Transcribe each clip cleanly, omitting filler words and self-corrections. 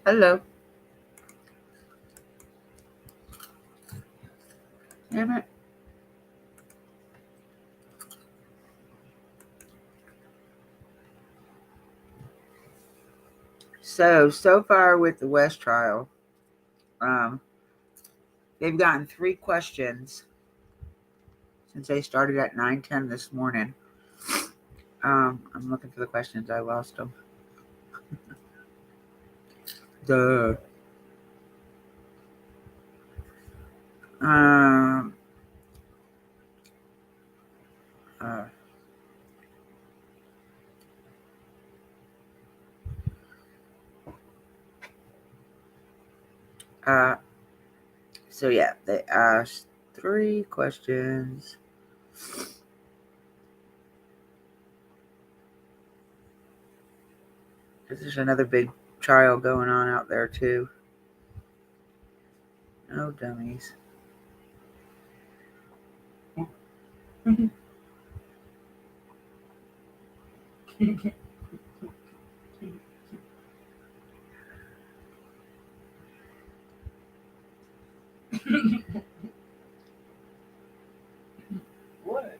Hello. Damn it. So far with the West trial, um, they've gotten 3 questions since they started at 9:10 this morning. I'm looking for the questions. I lost them. Duh. Um. Uh, uh, so yeah, they asked 3 questions. There's another big trial going on out there too. No dummies. What?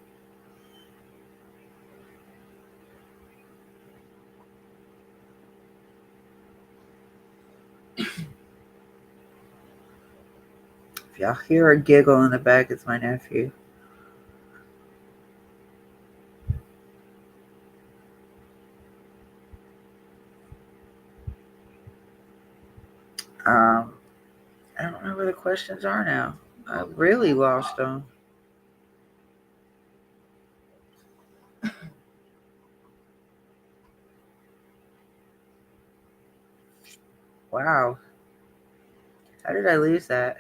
If y'all hear a giggle in the back, it's my nephew. Um, I don't know where the questions are now. I really lost them. Wow. How did I lose that?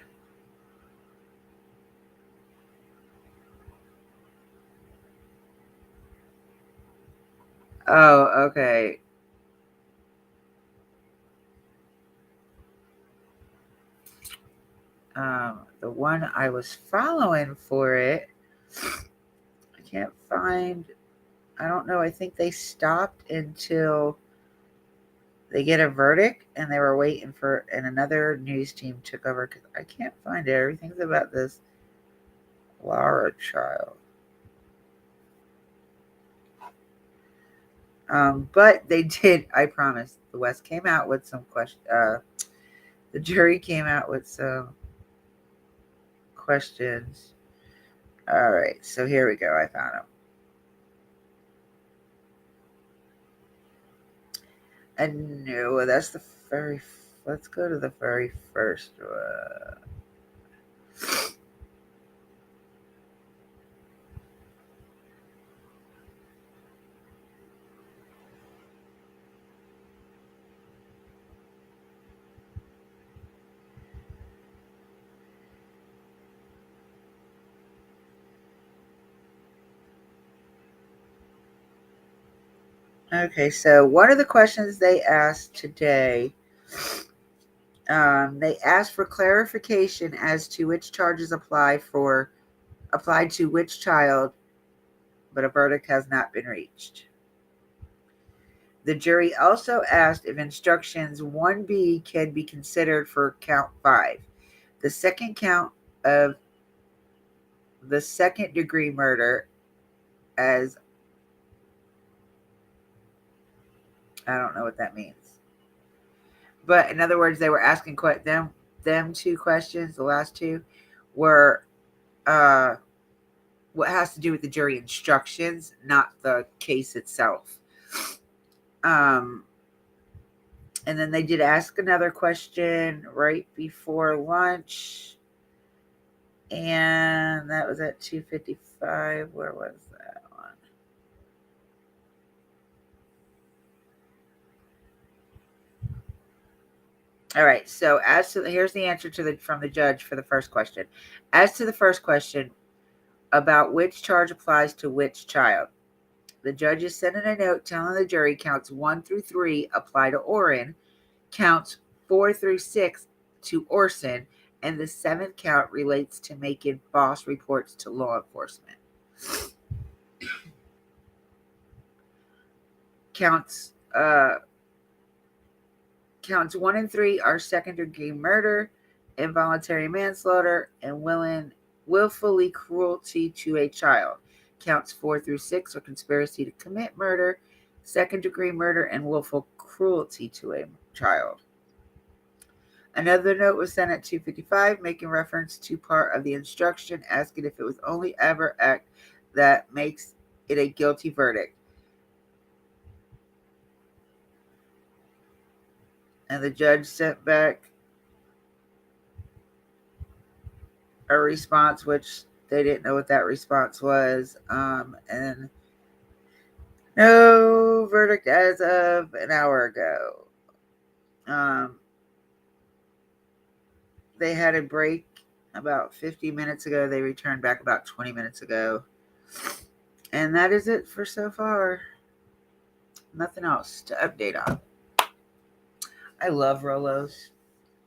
Oh, okay. The one I was following for it, I can't find. I don't know. I think they stopped until they get a verdict, and they were waiting for, and another news team took over because I can't find it. Everything's about this Laura trial. But they did. I promise. The West came out with some question. The jury came out with some questions. All right. So here we go. I found them. And no, that's the very. Let's go to the very first one. Okay, so one of the questions they asked today, they asked for clarification as to which charges applied to which child, but a verdict has not been reached. The jury also asked if instructions 1B can be considered for count 5, the second count of the second degree murder, as I don't know what that means. But in other words, they were asking them 2 questions. The last 2 were uh, what has to do with the jury instructions, not the case itself. Um, and then they did ask another question right before lunch, and that was at 2:55. Where was that one? All right. So here's the answer from the judge for the first question. As to the first question about which charge applies to which child, the judges sent in a note telling the jury counts 1 through 3 apply to Orrin, counts 4 through 6 to Orson, and the 7th count relates to making false reports to law enforcement. Counts Counts 1 and 3 are second-degree murder, involuntary manslaughter, and willfully cruelty to a child. Counts 4 through 6 are conspiracy to commit murder, second-degree murder, and willful cruelty to a child. Another note was sent at 2:55, making reference to part of the instruction, asking if it was only ever act that makes it a guilty verdict. And the judge sent back a response, which they didn't know what that response was. And no verdict as of an hour ago. They had a break about 50 minutes ago. They returned back about 20 minutes ago. And that is it for so far. Nothing else to update on. I love Rolos.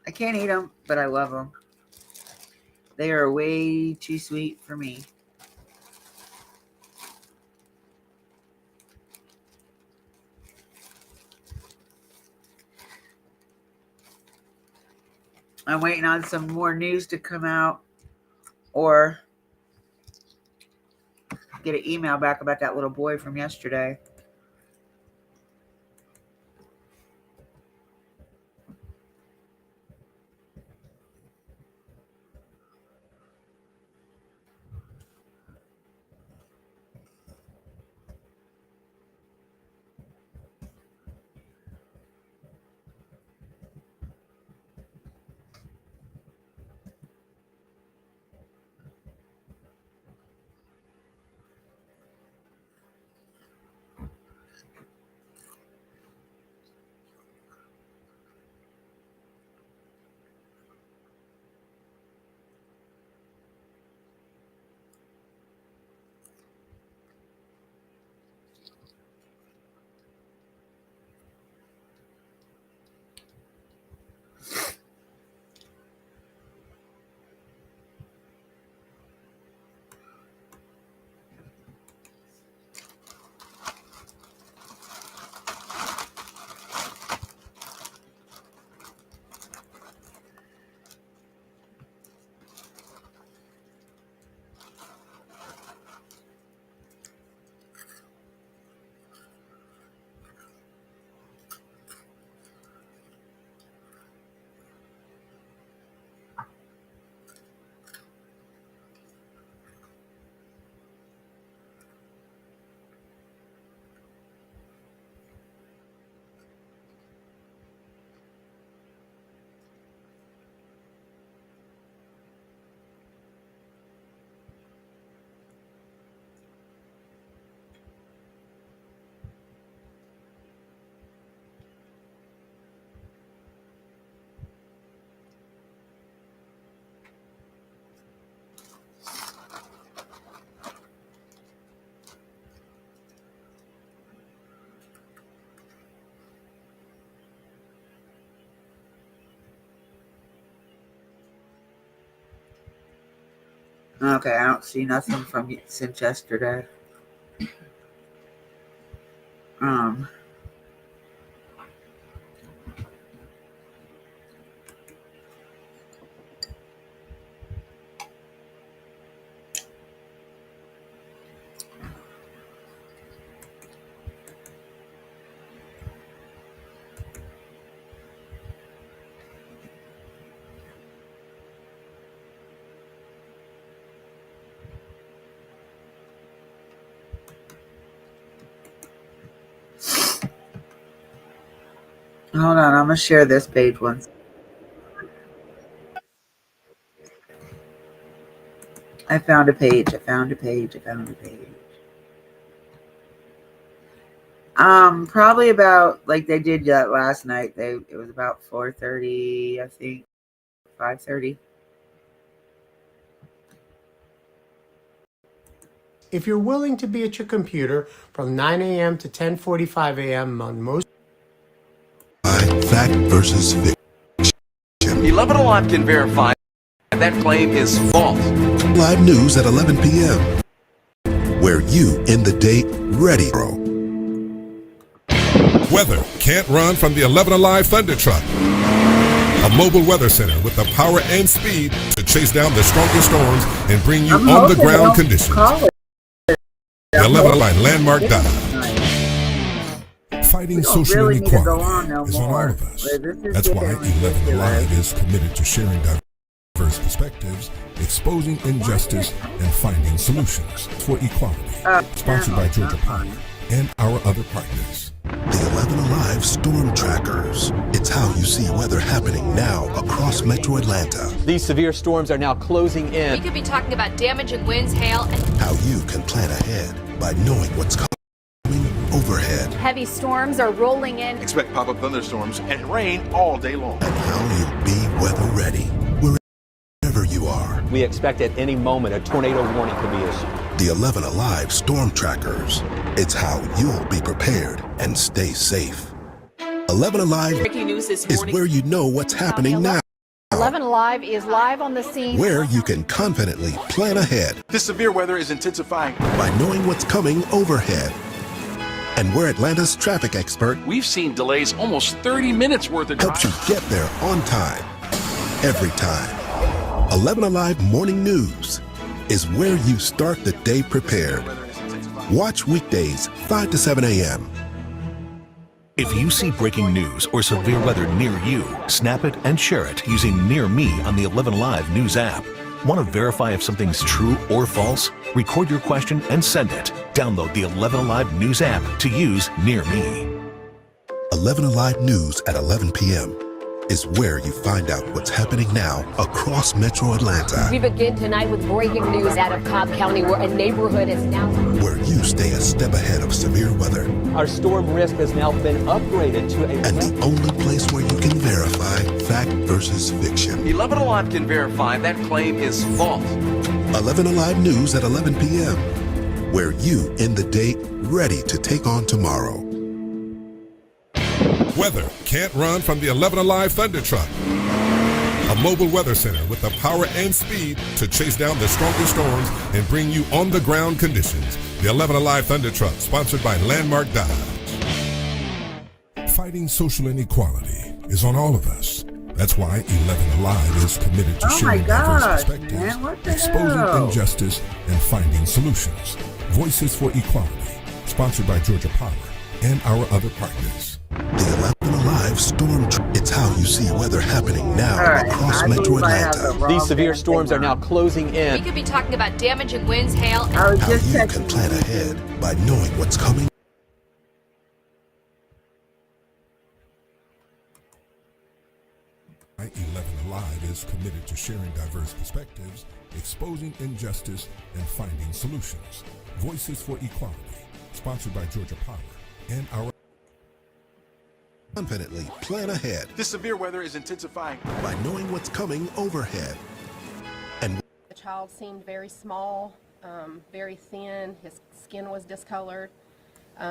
I can't eat them, but I love them. They are way too sweet for me. I'm waiting on some more news to come out or get an email back about that little boy from yesterday. Okay, I don't see nothing from you since yesterday. Hold on, I'm gonna share this page once. I found a page. Probably about like they did that last night. It was about 4:30, I think, 5:30. If you're willing to be at your computer from 9 a.m. to 10:45 a.m. on most fact versus fiction. 11 Alive can verify that claim is false. Live news at 11 p.m. Where you end the day ready, bro. Weather. can't run from the 11 Alive Thunder Truck. A mobile weather center with the power and speed to chase down the strongest storms and bring you on-the-ground conditions. The 11 Alive Landmark Dive. Fighting social inequality is on all of us. That's why 11 Alive is committed to sharing diverse perspectives, exposing injustice, and finding solutions for equality. Sponsored by Georgia Power and our other partners. The 11 Alive Storm Trackers. It's how you see weather happening now across Metro Atlanta. These severe storms are now closing in. We could be talking about damaging winds, hail, and How you can plan ahead by knowing what's coming overhead. Heavy storms are rolling in. Expect pop-up thunderstorms and rain all day long. And how you'll be weather ready wherever you are. We expect at any moment a tornado warning could be issued. The 11 Alive Storm Trackers. It's how you'll be prepared and stay safe. 11 Alive Breaking news this is morning. where you know what's happening now. 11 Alive is live on the scene. Where you can confidently plan ahead This severe weather is intensifying. by knowing what's coming overhead. And where Atlanta's traffic expert We've seen delays almost 30 minutes worth of helps you get there on time, every time. 11 Alive Morning News is where you start the day prepared. Watch weekdays 5 to 7 a.m. If you see breaking news or severe weather near you, snap it and share it using Near Me on the 11 Alive News app. Want to verify if something's true or false? Record your question and send it. Download the 11 Alive News app to use Near Me. 11 Alive News at 11 p.m. is where you find out what's happening now across Metro Atlanta. We begin tonight with breaking news out of Cobb County, where a neighborhood is now... Where you stay a step ahead of severe weather. Our storm risk has now been upgraded to a... And the only place where you can verify fact versus fiction. 11 Alive can verify that claim is false. 11 Alive News at 11 p.m. Where you end the day ready to take on tomorrow. Weather can't run from the 11 Alive Thunder Truck. A mobile weather center with the power and speed to chase down the strongest storms and bring you on-the-ground conditions. The 11 Alive Thunder Truck, sponsored by Landmark Dive. Fighting social inequality is on all of us. That's why 11 Alive is committed to sharing diverse perspectives, man, what the exposing hell? injustice, and finding solutions. Voices for Equality, sponsored by Georgia Power and our other partners. The 11 Alive Storm. It's how you see weather happening now across Metro Atlanta. These severe storms are now closing we in. could be talking about damaging winds, hail, and I was How just you texting can plan ahead by knowing what's coming. Why 11 Alive is committed to sharing diverse perspectives, exposing injustice, and finding solutions. Voices for Equality, sponsored by Georgia Power and our... Confidently plan ahead This severe weather is intensifying. by knowing what's coming overhead. And The child seemed very small, very thin. His skin was discolored.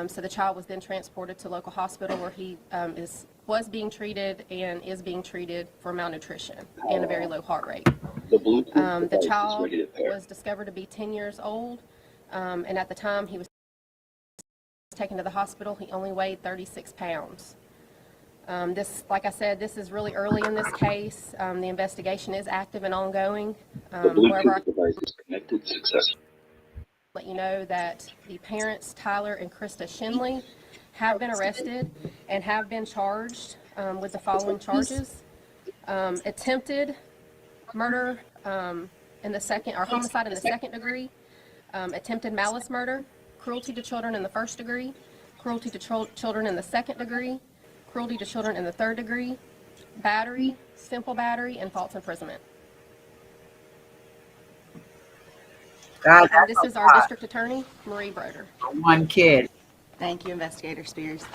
So the child was then transported to local hospital where he was being treated and is being treated for malnutrition and a very low heart rate. The child was discovered to be 10 years old, and at the time he was taken to the hospital, he only weighed 36 pounds. This, like I said, this is really early in this case. The investigation is active and ongoing. However, I device is connected successfully. let you know that the parents, Tyler and Krista Shinley, have been arrested and have been charged with the following charges: attempted murder in the second, or homicide in the second degree, attempted malice murder, cruelty to children in the first degree, cruelty to children in the second degree, cruelty to children in the third degree, battery, simple battery, and false imprisonment. God, This is our district attorney, Marie Broder. one kid. Thank you, Investigator Spears.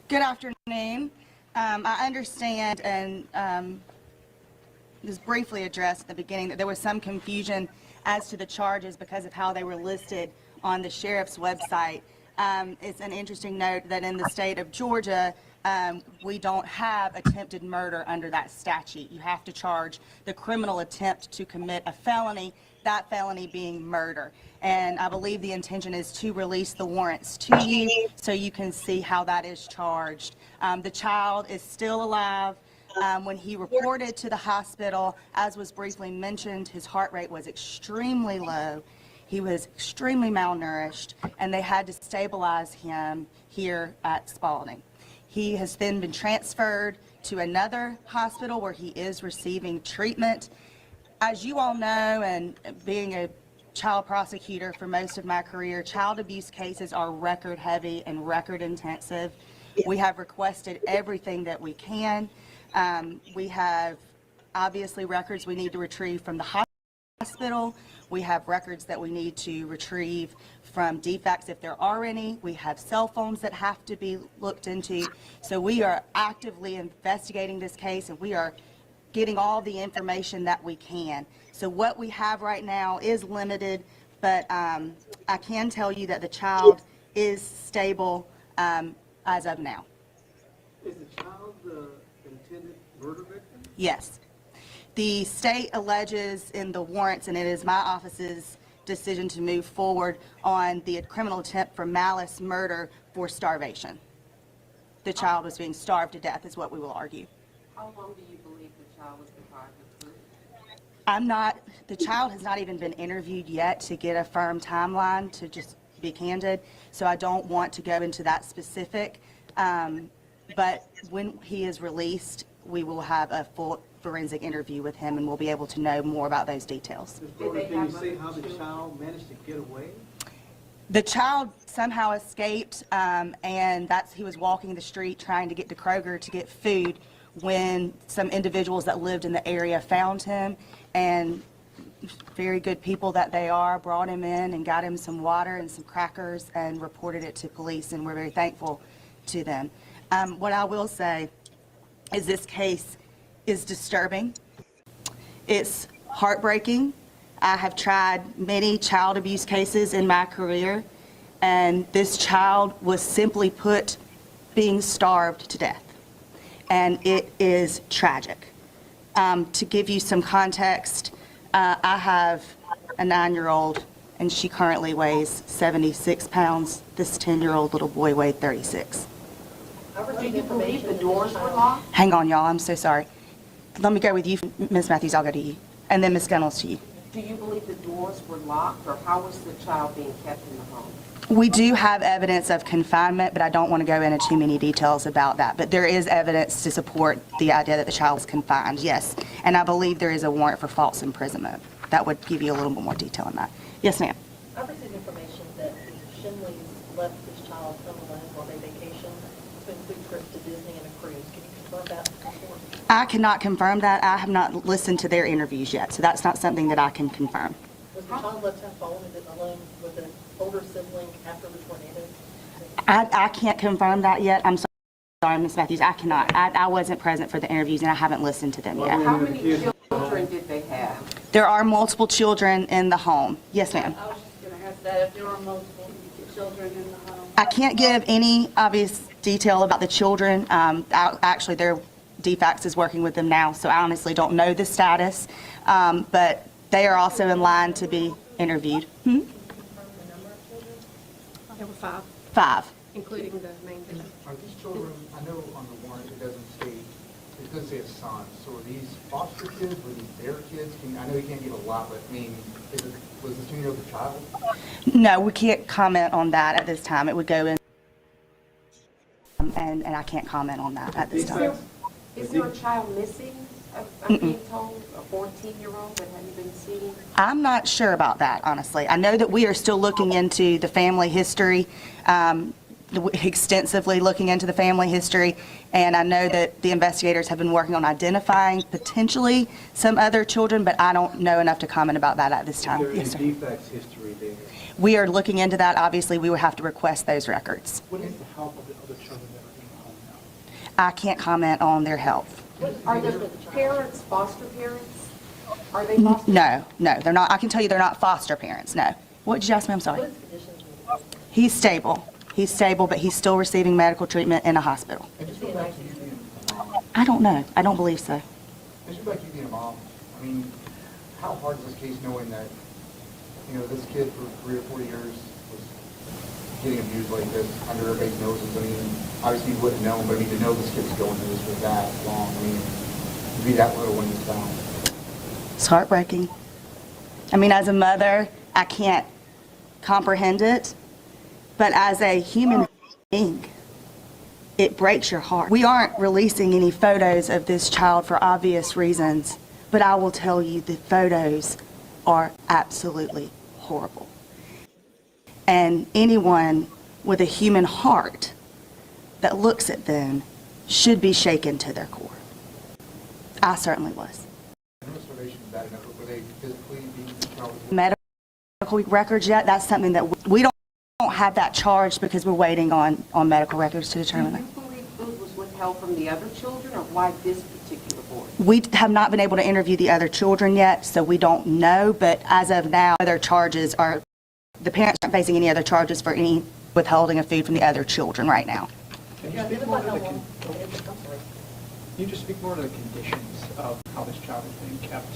Good afternoon. I understand, and this briefly addressed at the beginning, that there was some confusion as to the charges because of how they were listed on the sheriff's website. It's an interesting note that in the state of Georgia, we don't have attempted murder under that statute. You have to charge the criminal attempt to commit a felony, that felony being murder. And I believe the intention is to release the warrants to you so you can see how that is charged. The child is still alive. When he reported to the hospital, as was briefly mentioned, his heart rate was extremely low. He was extremely malnourished, and they had to stabilize him here at Spalding. He has then been transferred to another hospital where he is receiving treatment. As you all know, and being a child prosecutor for most of my career, child abuse cases are record heavy and record intensive. We have requested everything that we can. We have obviously records we need to retrieve from the hospital. We have records that we need to retrieve from defects if there are any. We have cell phones that have to be looked into. So we are actively investigating this case, and we are getting all the information that we can. So what we have right now is limited, but I can tell you that the child is stable as of now. Is the child the intended murder victim? Yes. The state alleges in the warrants, and it is my office's decision to move forward on the criminal attempt for malice murder for starvation. The child was being starved to death is what we will argue. How long do you believe the child was deprived of food? The child has not even been interviewed yet to get a firm timeline, to just be candid, so I don't want to go into that specific, but when he is released, we will have a full forensic interview with him, and we'll be able to know more about those details. Can you say how the child managed to get away? The child somehow escaped, and he was walking the street trying to get to Kroger to get food when some individuals that lived in the area found him, and very good people that they are, brought him in and got him some water and some crackers and reported it to police, and we're very thankful to them. What I will say is this case is disturbing. It's heartbreaking. I have tried many child abuse cases in my career, and this child was simply put being starved to death. And it is tragic. To give you some context, I have a 9-year-old, and she currently weighs 76 pounds. This 10-year-old little boy weighed 36. Do you believe the doors were locked? Hang on, y'all, I'm so sorry. Let me go with you, Ms. Matthews, I'll go to you. And then Ms. Gunnels to you. Do you believe the doors were locked, or how was the child being kept in the home? We do have evidence of confinement, but I don't want to go into too many details about that. But there is evidence to support the idea that the child was confined, yes. And I believe there is a warrant for false imprisonment. That would give you a little bit more detail on that. Yes, ma'am. I received information that the Shinleys left this child home alone while they vacationed to include trips to Disney and a cruise. Can you confirm that? I cannot confirm that. I have not listened to their interviews yet, so that's not something that I can confirm. Was the child left alone with an older sibling after the tornado? I can't confirm that yet. I'm sorry, Ms. Matthews. I cannot. I wasn't present for the interviews, and I haven't listened to them yet. How many children did they have? There are multiple children in the home. Yes, ma'am. I was just going to ask that if there were multiple children in the home. I can't give any obvious detail about the children. Actually, their DFACS is working with them now, so I honestly don't know the status. But they are also in line to be interviewed. There were 5. 5. Including the main victim. Are these children, I know on the warrant it doesn't say, it doesn't say a son, so are these foster kids, were these their kids? I know you can't give a lot, but I mean, was this 2-year-old a child? No, we can't comment on that at this time. It would go in, and I can't comment on that at this time. Is there a child missing? I'm being told a 14-year-old that hadn't been seen. I'm not sure about that, honestly. I know that we are still looking into the family history, extensively looking into the family history, and I know that the investigators have been working on identifying potentially some other children, but I don't know enough to comment about that at this time. Is there any defects history there? We are looking into that. Obviously, we would have to request those records. What is the health of the other children that are in the home now? I can't comment on their health. Are the parents foster parents? Are they foster? No, they're not. I can tell you they're not foster parents, no. What did you ask me? I'm sorry. He's stable. He's stable, but he's still receiving medical treatment in a hospital. And just go back to you being a mom. I don't know. I don't believe so. Just go back to you being a mom. I mean, how hard is this case knowing that, you know, this kid for 3 or 4 years was getting abused like this under everybody's noses? I mean, obviously you wouldn't know, but I mean, to know this kid's going through this for that long, I mean, to be that little when he's found. It's heartbreaking. I mean, as a mother, I can't comprehend it, but as a human being, it breaks your heart. We aren't releasing any photos of this child for obvious reasons, but I will tell you the photos are absolutely horrible. And anyone with a human heart that looks at them should be shaken to their core. I certainly was. Were they physically beating the child? Medical records yet? That's something that we don't have that charged because we're waiting on medical records to determine that. Do you believe food was withheld from the other children, or why this particular boy? We have not been able to interview the other children yet, so we don't know, but as of now, the parents aren't facing any other charges for any withholding of food from the other children right now. Can you speak more to you just speak more to the conditions of how this child was being kept?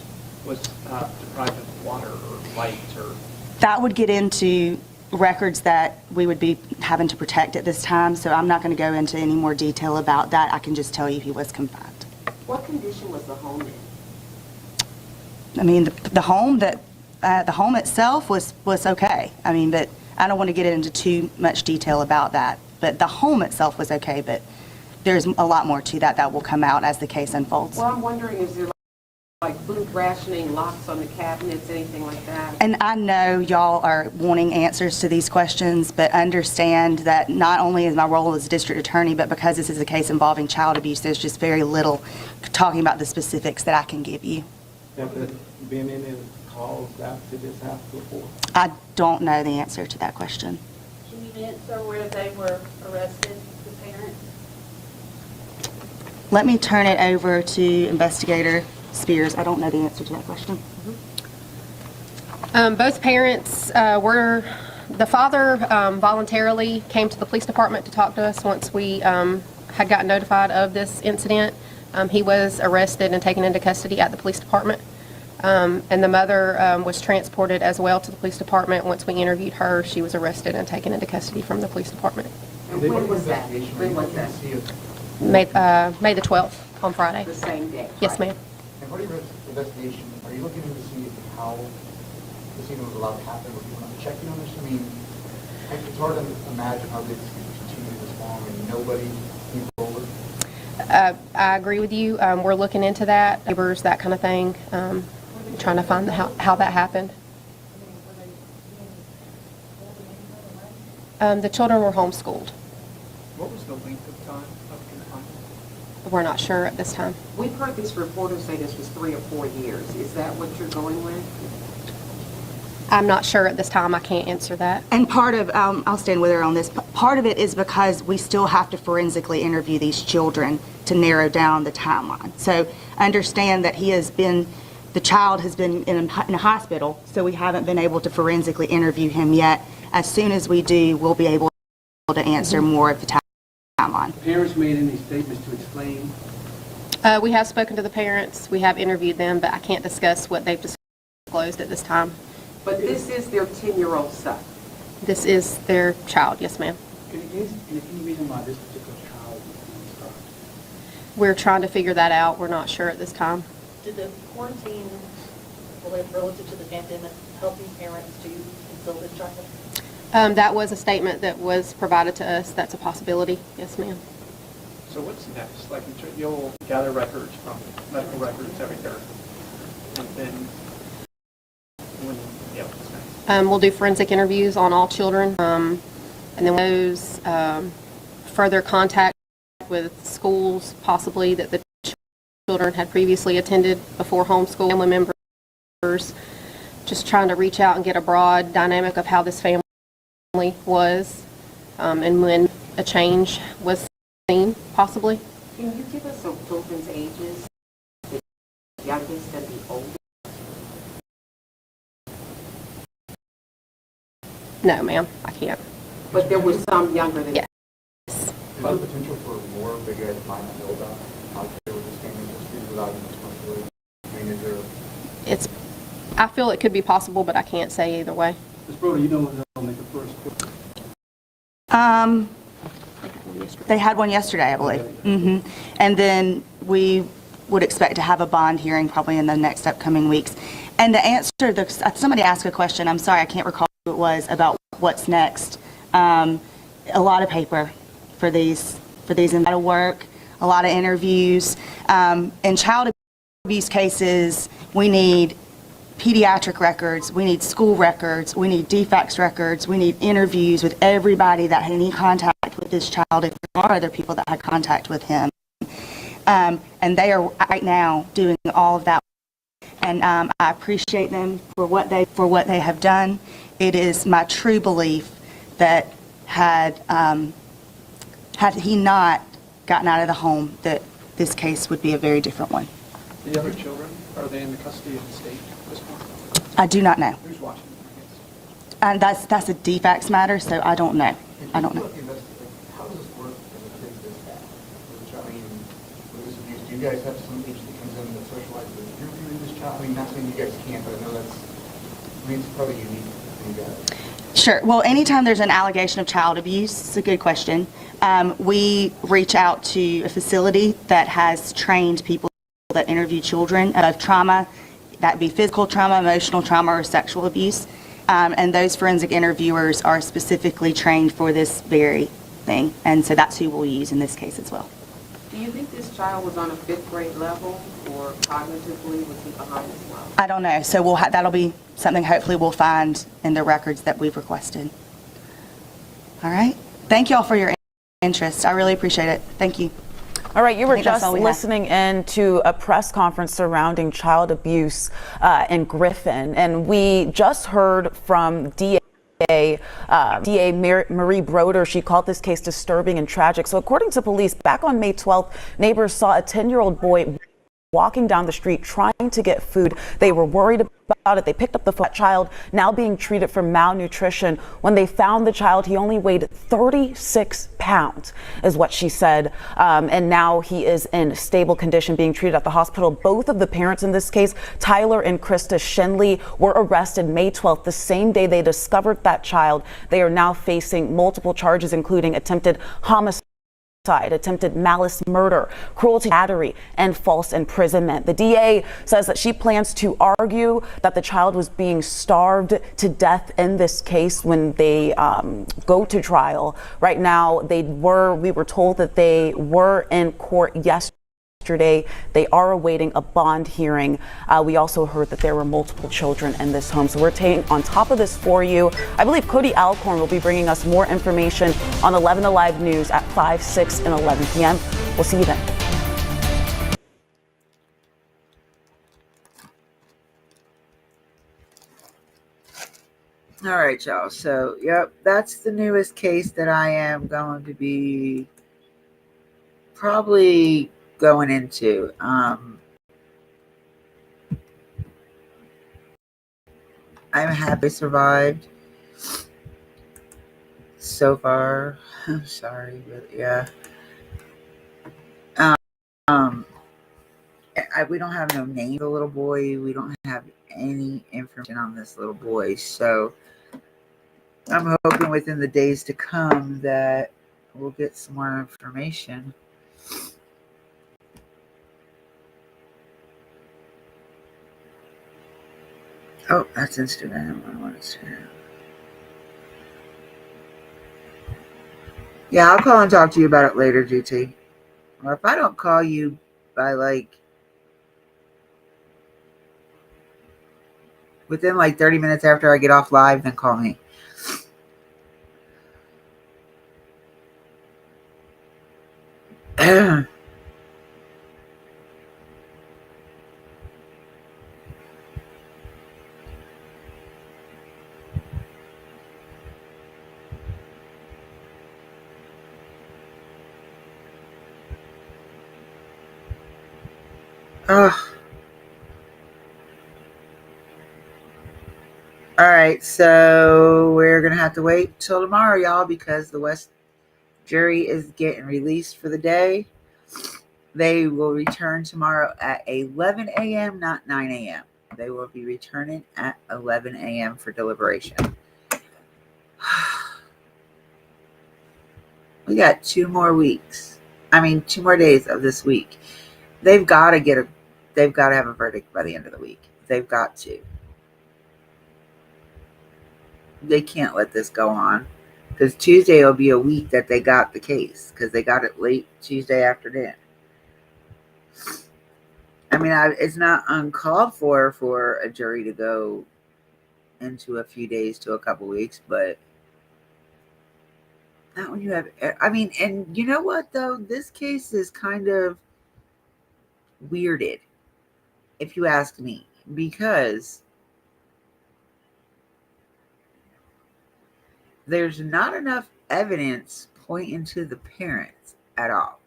Was deprived of water or light or? That would get into records that we would be having to protect at this time, so I'm not going to go into any more detail about that. I can just tell you he was confined. What condition was the home in? I mean, the home itself was okay. I mean, but I don't want to get into too much detail about that. But the home itself was okay, but there's a lot more to that will come out as the case unfolds. Well, I'm wondering, is there like food rationing, locks on the cabinets, anything like that? And I know y'all are wanting answers to these questions, but understand that not only is my role as district attorney, but because this is a case involving child abuse, there's just very little talking about the specifics that I can give you. Have there been any calls after this happened before? I don't know the answer to that question. Can you answer where they were arrested, the parents? Let me turn it over to Investigator Spears. I don't know the answer to that question. Both parents the father voluntarily came to the police department to talk to us once we had gotten notified of this incident. He was arrested and taken into custody at the police department. And the mother was transported as well to the police department. Once we interviewed her, she was arrested and taken into custody from the police department. And when was that? When was that? May the 12th, on Friday. The same day? Yes, ma'am. And part of your investigation, are you looking into see how this even was allowed to happen? Were you checking on this? I mean, it's hard to imagine how this continued this long and nobody came forward. I agree with you. We're looking into that, neighbors, that kind of thing, trying to find how that happened. The children were homeschooled. What was the length of time of confinement? We're not sure at this time. We've heard this reporter say this was 3 or 4 years. Is that what you're going with? I'm not sure at this time. I can't answer that. And part of, I'll stand with her on this, part of it is because we still have to forensically interview these children to narrow down the timeline. So understand that the child has been in a hospital, so we haven't been able to forensically interview him yet. As soon as we do, we'll be able to answer more of the timeline. The parents made any statements to explain? We have spoken to the parents. We have interviewed them, but I can't discuss what they've disclosed at this time. But this is their 10-year-old son. This is their child, yes, ma'am. Any reason why this particular child was being starved? We're trying to figure that out. We're not sure at this time. Did the quarantine relative to the pandemic help these parents to conceal this child? That was a statement that was provided to us. That's a possibility. Yes, ma'am. So what's next? Like you'll gather records from medical records, everything, and then what's next? We'll do forensic interviews on all children, and then those further contact with schools, possibly that the children had previously attended before homeschool, family members, just trying to reach out and get a broad dynamic of how this family was, and when a change was seen, possibly. Can you give us some children's ages, the youngest and the oldest? No, ma'am, I can't. But there were some younger than Yes. Is there potential for more that you guys might not know about out there with this family history without even responsibility? I mean, is there... I feel it could be possible, but I can't say either way. Ms. Broder, you know when they'll make a first court? They had one yesterday, I believe. And then we would expect to have a bond hearing probably in the next upcoming weeks. And to answer somebody asked a question, I'm sorry, I can't recall who it was, about what's next. A lot of paper for these, and a lot of work, a lot of interviews. In child abuse cases, we need pediatric records, we need school records, we need defects records, we need interviews with everybody that had any contact with this child, if there are other people that had contact with him. And they are right now doing all of that. And I appreciate them for what they have done. It is my true belief that had he not gotten out of the home, that this case would be a very different one. The other children, are they in the custody of the state at this point? I do not know. Who's watching? And that's a defects matter, so I don't know. I don't know. How does this work as a kid this bad? I mean, with this abuse, do you guys have some agent that comes in that socializes with interviewing this child? I mean, not saying you guys can't, but I know it's probably unique for you guys. Sure. Well, anytime there's an allegation of child abuse, it's a good question. We reach out to a facility that has trained people that interview children of trauma. That be physical trauma, emotional trauma, or sexual abuse. And those forensic interviewers are specifically trained for this very thing. And so that's who we'll use in this case as well. Do you think this child was on a 5th grade level, or cognitively was he behind as well? I don't know. So that'll be something hopefully we'll find in the records that we've requested. All right. Thank you all for your interest. I really appreciate it. Thank you. All right, you were just listening in to a press conference surrounding child abuse in Griffin, and we just heard from DA Marie Broder. She called this case disturbing and tragic. So according to police, back on May 12th, neighbors saw a 10-year-old boy walking down the street trying to get food. They were worried about it. They picked up the child, now being treated for malnutrition. When they found the child, he only weighed 36 pounds, is what she said. And now he is in stable condition, being treated at the hospital. Both of the parents in this case, Tyler and Krista Shinley, were arrested May 12th, the same day they discovered that child. They are now facing multiple charges, including attempted homicide, attempted malice murder, cruelty, battery, and false imprisonment. The DA says that she plans to argue that the child was being starved to death in this case when they go to trial. Right now, we were told that they were in court yesterday. They are awaiting a bond hearing. We also heard that there were multiple children in this home. So we're staying on top of this for you. I believe Cody Alcorn will be bringing us more information on 11 Alive News at 5, 6, and 11 p.m. We'll see you then. All right, y'all. So, yep, that's the newest case that I am going to be probably going into. I'm happy I survived so far. I'm sorry, but yeah. We don't have no name of the little boy. We don't have any information on this little boy. So I'm hoping within the days to come that we'll get some more information. Oh, that's Instagram. I want Instagram. Yeah, I'll call and talk to you about it later, GT. Or if I don't call you by within 30 minutes after I get off live, then call me. All right, so we're going to have to wait till tomorrow, y'all, because the West jury is getting released for the day. They will return tomorrow at 11 a.m., not 9 a.m. They will be returning at 11 a.m. for deliberation. We got 2 more weeks. 2 more days of this week. They've got to have a verdict by the end of the week. They've got to. They can't let this go on, because Tuesday will be a week that they got the case, because they got it late Tuesday afternoon. It's not uncalled for a jury to go into a few days to a couple weeks, but not when you have, and you know what though? This case is kind of weirded, if you ask me, because there's not enough evidence pointing to the parents at all.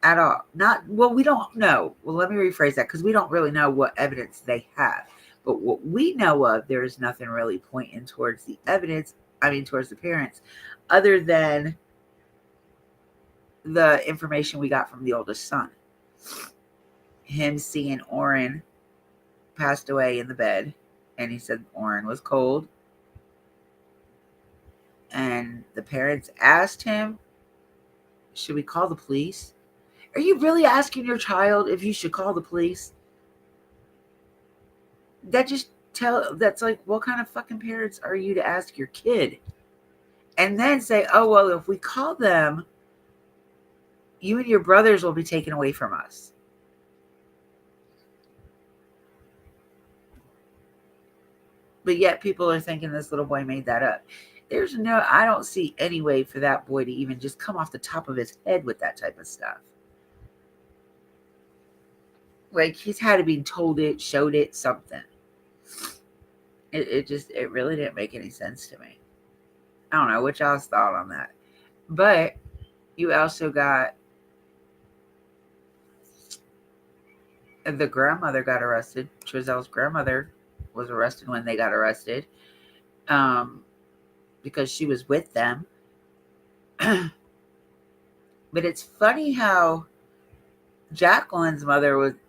At all. We don't know. Well, let me rephrase that, because we don't really know what evidence they have. But what we know of, there is nothing really pointing towards the evidence, towards the parents, other than the information we got from the oldest son. Him seeing Orrin passed away in the bed, and he said Orrin was cold. And the parents asked him, should we call the police? Are you really asking your child if you should call the police? That's like, what kind of fucking parents are you to ask your kid? And then say, oh, well, if we call them, you and your brothers will be taken away from us. But yet people are thinking this little boy made that up. I don't see any way for that boy to even just come off the top of his head with that type of stuff. Like, he's had to be told it, showed it, something. It really didn't make any sense to me. I don't know what y'all's thought on that. But you also got the grandmother got arrested. Trizelle's grandmother was arrested when they got arrested, because she was with them. But it's funny how Jacqueline's mother would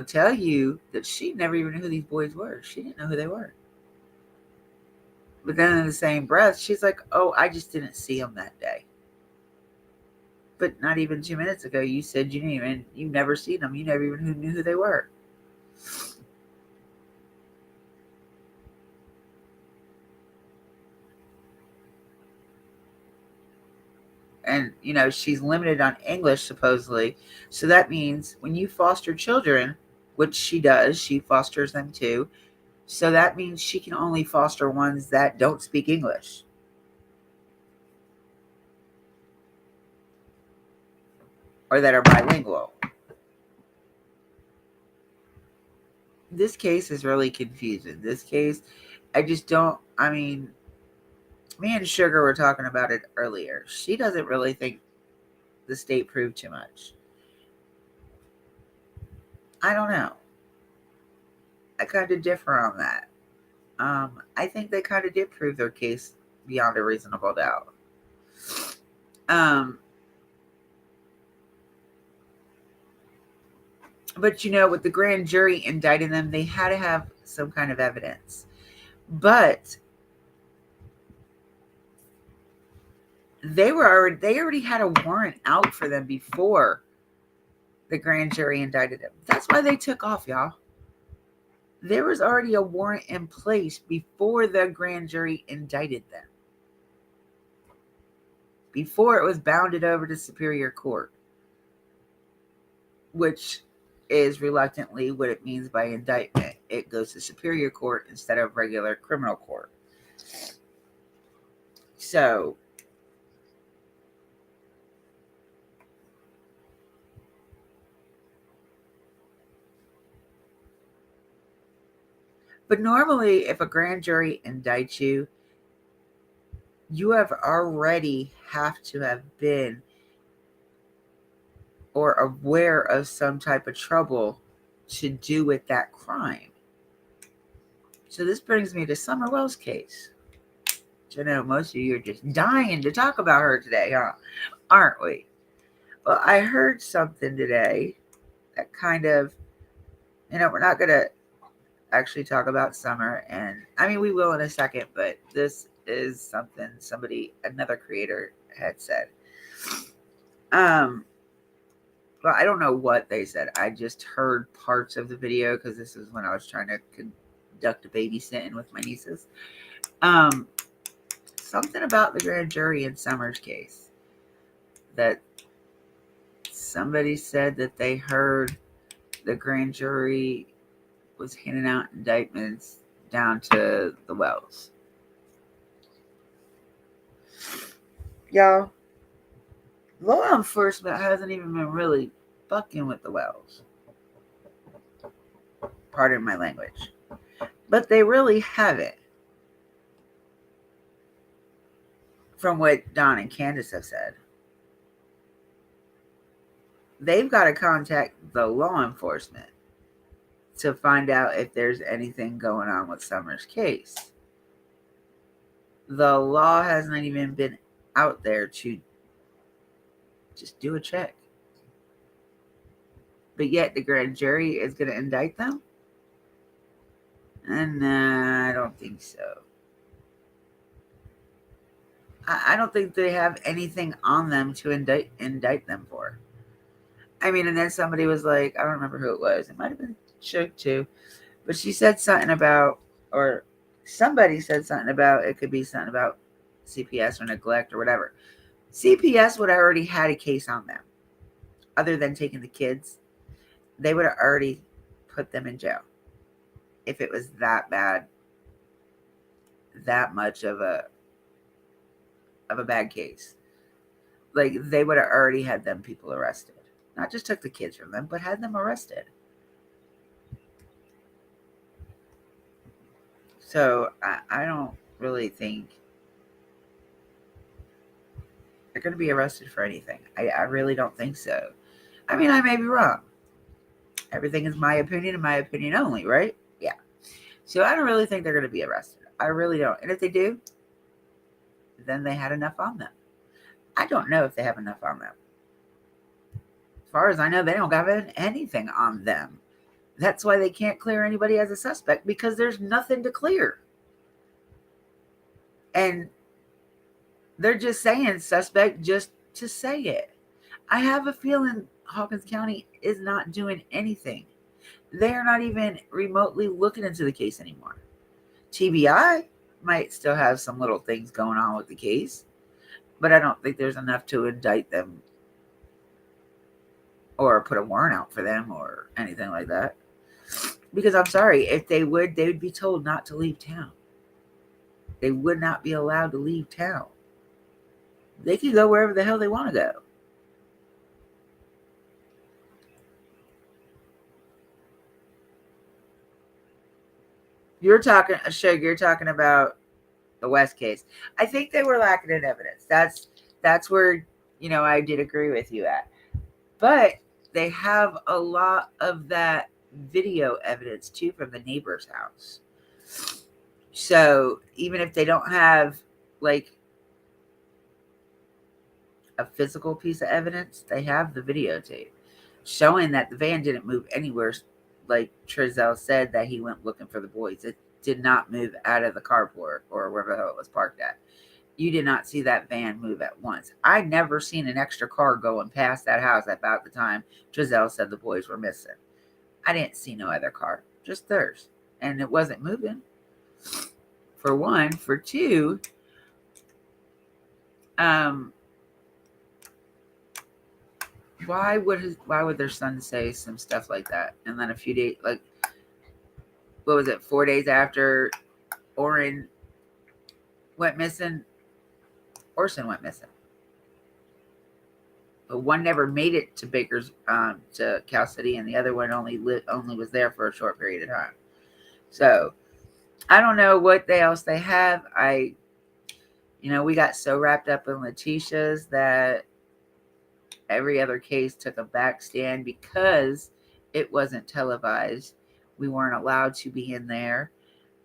tell you that she never even knew who these boys were. She didn't know who they were. But then in the same breath, she's like, oh, I just didn't see them that day. But not even 2 minutes ago, you said you've never seen them. You never even knew who they were. And, she's limited on English, supposedly. So that means when you foster children, which she does, she fosters them too. So that means she can only foster ones that don't speak English. Or that are bilingual. This case is really confusing. This case, I just don't, me and Sugar were talking about it earlier. She doesn't really think the state proved too much. I don't know. I kind of differ on that. I think they kind of did prove their case beyond a reasonable doubt. But with the grand jury indicting them, they had to have some kind of evidence. But they already had a warrant out for them before the grand jury indicted them. That's why they took off, y'all. There was already a warrant in place before the grand jury indicted them. Before it was bounded over to Superior Court, which is reluctantly what it means by indictment. It goes to Superior Court instead of regular criminal court. So, but normally if a grand jury indicts you, you have to have been or aware of some type of trouble to do with that crime. So this brings me to Summer Wells' case. I know most of you are just dying to talk about her today, huh? Aren't we? Well, I heard something today that kind of, we're not going to actually talk about Summer. And I mean, we will in a second, but this is something another creator had said. Well, I don't know what they said. I just heard parts of the video because this is when I was trying to conduct a babysitting with my nieces. Something about the grand jury in Summer's case, that somebody said that they heard the grand jury was handing out indictments down to the Wells. Y'all, law enforcement hasn't even been really fucking with the Wells. Pardon my language. But they really haven't. From what Don and Candace have said. They've got to contact the law enforcement to find out if there's anything going on with Summer's case. The law hasn't even been out there to just do a check. But yet the grand jury is going to indict them? And I don't think so. I don't think they have anything on them to indict them for. I mean, and then somebody was like, I don't remember who it was. It might have been Shook too. But she said something about, or somebody said something about, it could be something about CPS or neglect or whatever. CPS would have already had a case on them. Other than taking the kids, they would have already put them in jail. If it was that bad, that much of a bad case. Like, they would have already had them people arrested. Not just took the kids from them, but had them arrested. So I don't really think they're going to be arrested for anything. I really don't think so. I mean, I may be wrong. Everything is my opinion and my opinion only, right? Yeah. So I don't really think they're going to be arrested. I really don't. And if they do, then they had enough on them. I don't know if they have enough on them. As far as I know, they don't have anything on them. That's why they can't clear anybody as a suspect, because there's nothing to clear. And they're just saying suspect just to say it. I have a feeling Hawkins County is not doing anything. They're not even remotely looking into the case anymore. TBI might still have some little things going on with the case, but I don't think there's enough to indict them or put a warrant out for them or anything like that. Because I'm sorry, if they would be told not to leave town. They would not be allowed to leave town. They can go wherever the hell they want to go. You're talking about the West case. I think they were lacking in evidence. That's where, I did agree with you at. But they have a lot of that video evidence too from the neighbor's house. So even if they don't have like a physical piece of evidence, they have the videotape showing that the van didn't move anywhere. Like Trizell said, that he went looking for the boys. It did not move out of the carport or wherever the hell it was parked at. You did not see that van move at once. I never seen an extra car going past that house about the time Trizell said the boys were missing. I didn't see no other car, just theirs. And it wasn't moving. For one. For two, why would their son say some stuff like that? And then a few days, like, what was it, 4 days after Orson went missing? But one never made it to to Cal City, and the other one only was there for a short period of time. So I don't know what else they have. We got so wrapped up in Letitia's that every other case took a back stand because it wasn't televised. We weren't allowed to be in there.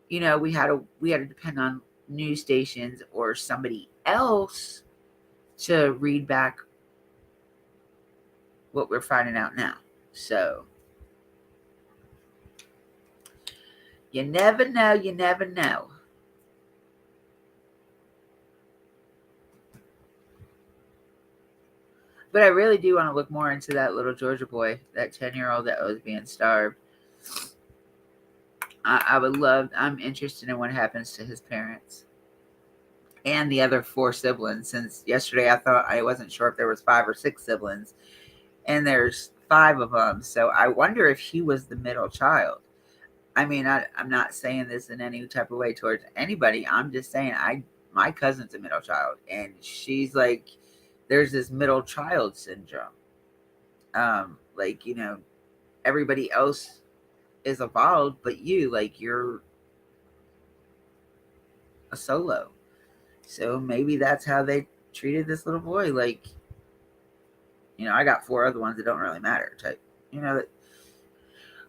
we had to depend on news stations or somebody else to read back what we're finding out now. So you never know. You never know. But I really do want to look more into that little Georgia boy, that 10-year-old that was being starved. I would love, I'm interested in what happens to his parents and the other 4 siblings. Since yesterday I wasn't sure if there was 5 or 6 siblings, and there's 5 of them. So I wonder if he was the middle child. I mean, I'm not saying this in any type of way towards anybody. I'm just saying my cousin's a middle child, and she's like, there's this middle child syndrome. Like, everybody else is evolved, but you're a solo. So maybe that's how they treated this little boy. Like, I got 4 other ones that don't really matter type. That,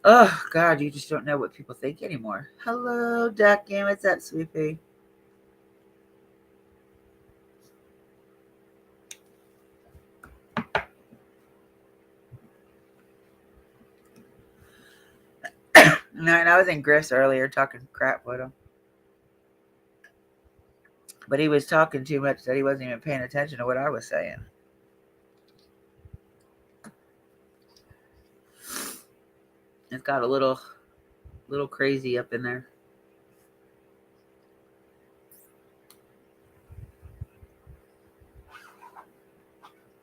oh God, you just don't know what people think anymore. Hello, Ducky. What's up, sweetie? No, and I was in Griff's earlier talking crap with him. But he was talking too much that he wasn't even paying attention to what I was saying. It's got a little crazy up in there.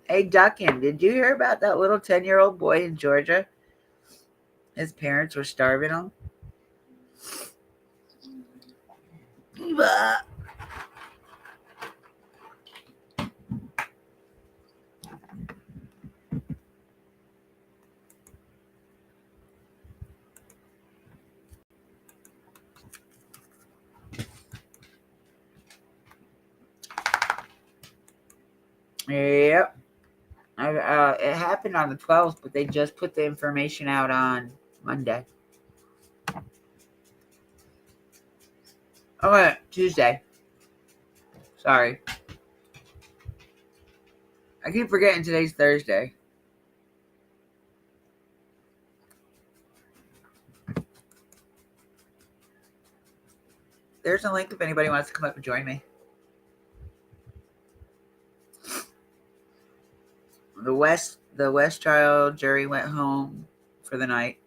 Hey, Duckin, did you hear about that little 10-year-old boy in Georgia? His parents were starving him. Yep. It happened on the 12th, but they just put the information out on Monday. Oh, Tuesday. Sorry. I keep forgetting today's Thursday. There's a link if anybody wants to come up and join me. The West trial jury went home for the night.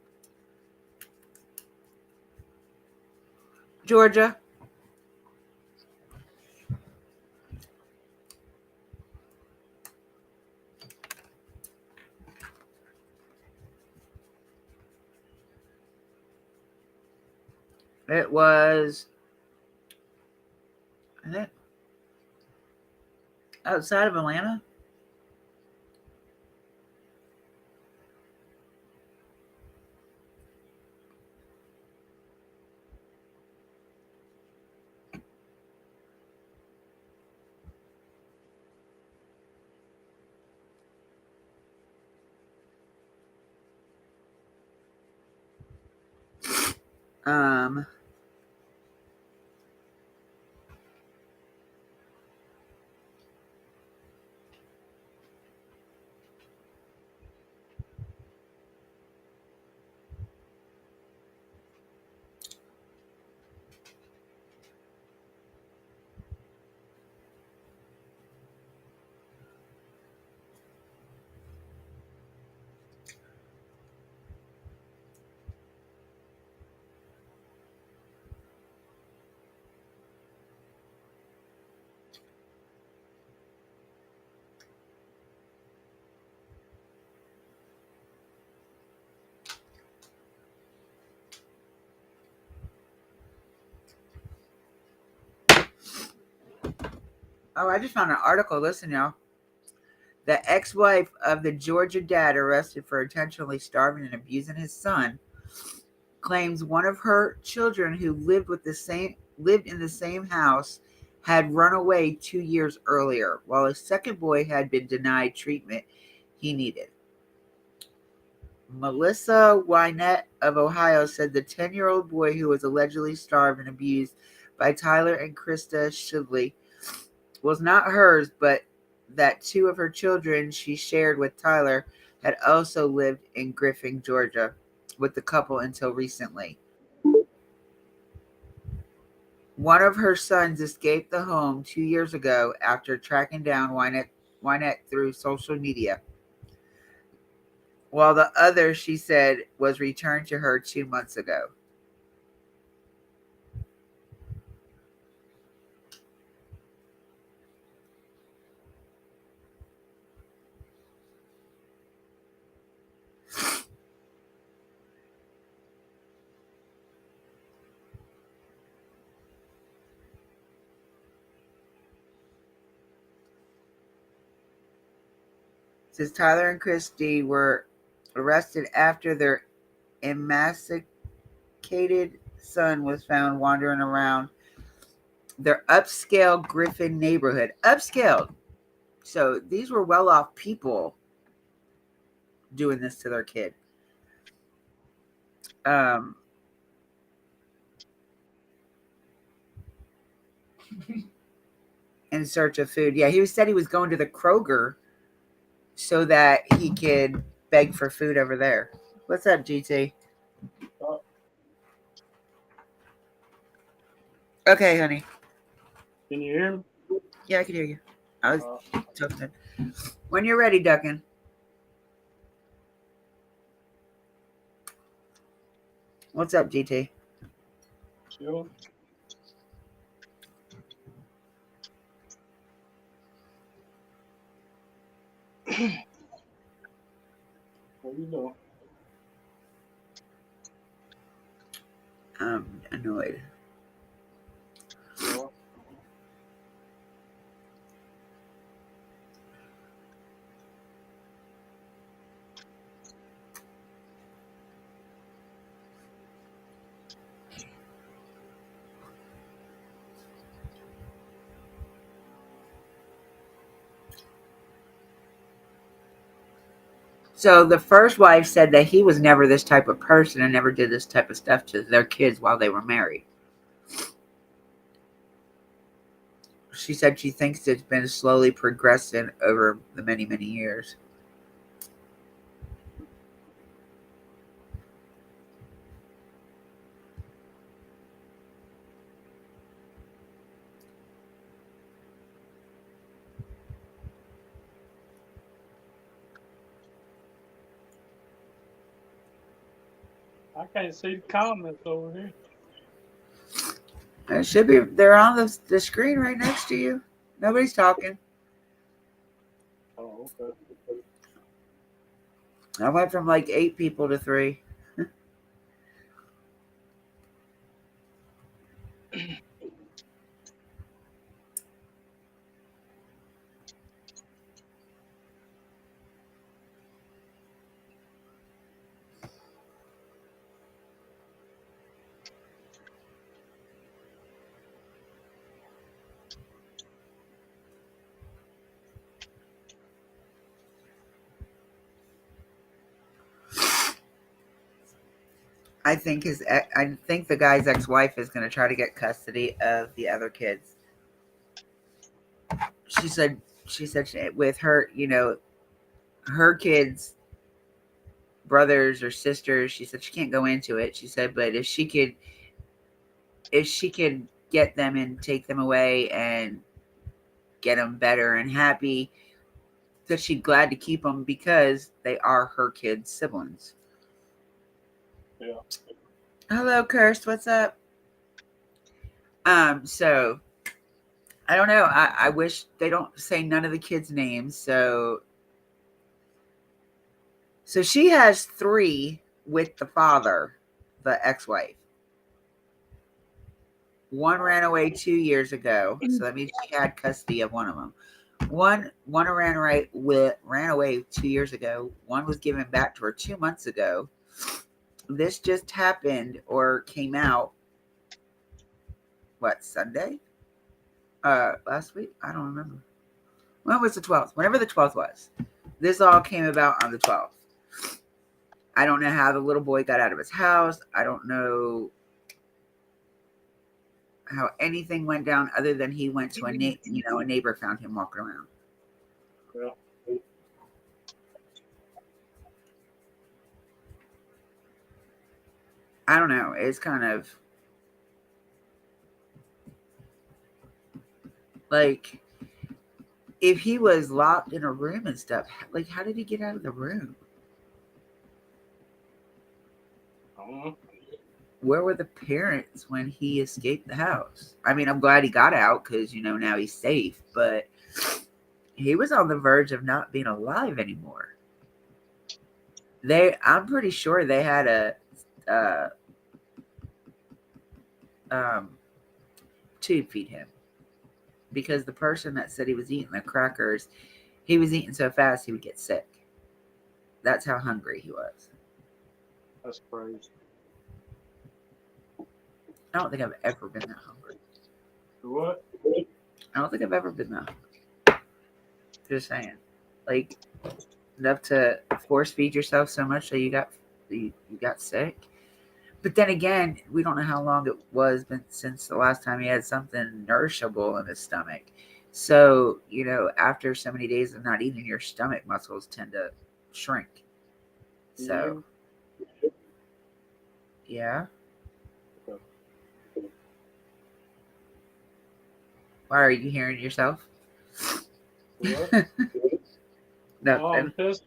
Georgia. It was, I think, outside of Atlanta. Oh, I just found an article. Listen, y'all. The ex-wife of the Georgia dad arrested for intentionally starving and abusing his son claims one of her children who lived in the same house had run away 2 years earlier, while a second boy had been denied treatment he needed. Melissa Wynette of Ohio said the 10-year-old boy who was allegedly starved and abused by Tyler and Krista Shively was not hers, but that two of her children she shared with Tyler had also lived in Griffin, Georgia, with the couple until recently. One of her sons escaped the home 2 years ago after tracking down Wynette through social media, while the other, she said, was returned to her 2 months ago. Says Tyler and Christy were arrested after their emaciated son was found wandering around their upscale Griffin neighborhood. Upscale. So these were well-off people doing this to their kid. In search of food. Yeah, he said he was going to the Kroger so that he could beg for food over there. What's up, GT? Okay, honey. Can you hear me? Yeah, I can hear you. I was talking. When you're ready, Duckin. What's up, GT? Sure. What you doing? I'm annoyed. Sure. So the first wife said that he was never this type of person and never did this type of stuff to their kids while they were married. She said she thinks it's been slowly progressing over the many, many years. I can't see the comments over here. It should be. They're on the screen right next to you. Nobody's talking. Oh, okay. I went from like 8 people to 3. I think the guy's ex-wife is going to try to get custody of the other kids. She said with her, her kids, brothers or sisters, she said she can't go into it. She said, but if she could get them and take them away and get them better and happy, that she'd glad to keep them because they are her kids' siblings. Yeah. Hello, Kirst. What's up? So I don't know. I wish they don't say none of the kids' names. So she has 3 with the father, the ex-wife. One ran away 2 years ago, so that means she had custody of one of them. One ran away 2 years ago. One was given back to her 2 months ago. This just happened or came out. What, Sunday? Last week? I don't remember. When was the 12th? Whenever the 12th was. This all came about on the 12th. I don't know how the little boy got out of his house. I don't know how anything went down other than he went to a neighbor found him walking around. Well, I don't know. It's kind of like if he was locked in a room and stuff, like how did he get out of the room? I don't know. Where were the parents when he escaped the house? I mean, I'm glad he got out because, now he's safe, but he was on the verge of not being alive anymore. I'm pretty sure they had a tube feed him because the person that said he was eating the crackers, he was eating so fast he would get sick. That's how hungry he was. That's crazy. I don't think I've ever been that hungry. What? I don't think I've ever been that hungry. Just saying. Like, enough to force feed yourself so much that you got sick. But then again, we don't know how long it was since the last time he had something nourishable in his stomach. So, after so many days of not eating, your stomach muscles tend to shrink. So, yeah. Why are you hearing yourself? What? Nothing. Oh, I'm pissed.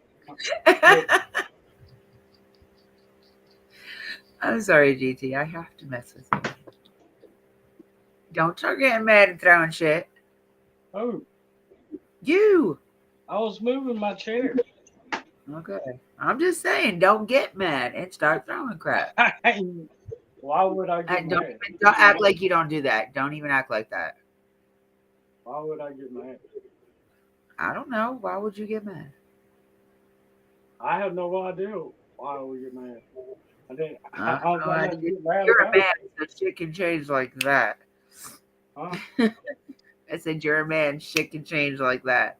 I'm sorry, GT. I have to mess with you. Don't start getting mad and throwing shit. Oh. You. I was moving my chair. Okay. I'm just saying, don't get mad and start throwing crap. Why would I get mad? Don't act like you don't do that. Don't even act like that. Why would I get mad? I don't know. Why would you get mad? I have no idea why I would get mad. You're a man, so shit can change like that. Huh? I said you're a man, shit can change like that.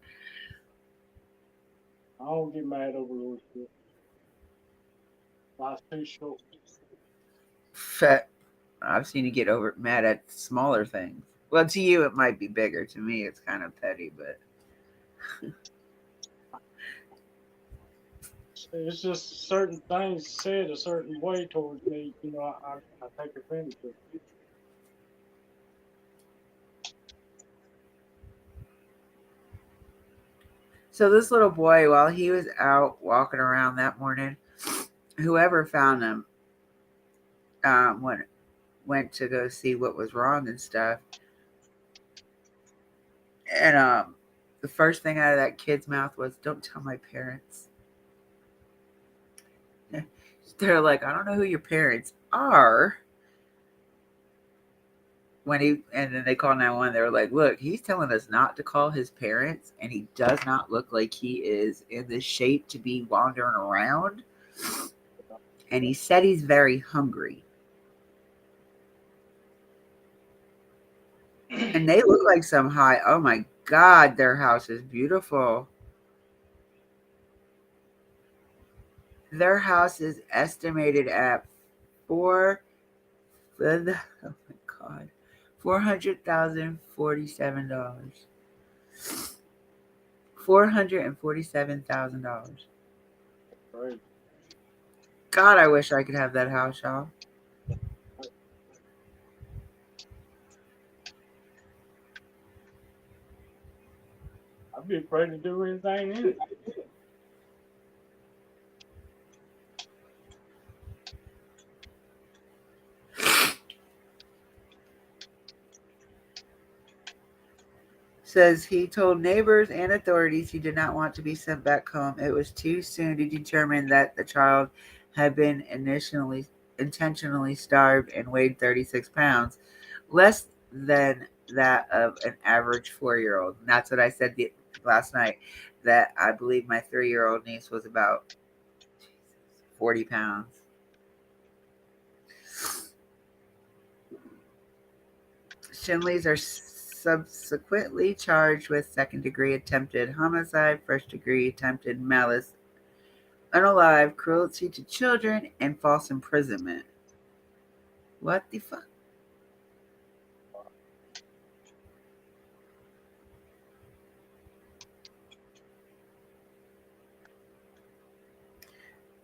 I don't get mad over little shit. Life's too short. I've seen you get mad at smaller things. Well, to you it might be bigger. To me, it's kind of petty, but it's just certain things said a certain way towards me. I take advantage of it. So this little boy, while he was out walking around that morning, whoever found him went to go see what was wrong and stuff. And the first thing out of that kid's mouth was, "Don't tell my parents." They're like, "I don't know who your parents are." And then they call 911. They were like, "Look, he's telling us not to call his parents, and he does not look like he is in the shape to be wandering around. And he said he's very hungry." And they look like some high. Oh my God, their house is beautiful. Their house is estimated at oh my God, $400,047. $447,000. Right. God, I wish I could have that house, y'all. I'd be afraid to do anything in it. Says he told neighbors and authorities he did not want to be sent back home. It was too soon to determine that the child had been intentionally starved and weighed 36 pounds, less than that of an average 4-year-old. And that's what I said last night, that I believe my 3-year-old niece was about 40 pounds. Shinleys are subsequently charged with second-degree attempted homicide, first-degree attempted malice. unalive, cruelty to children, and false imprisonment. What the fuck?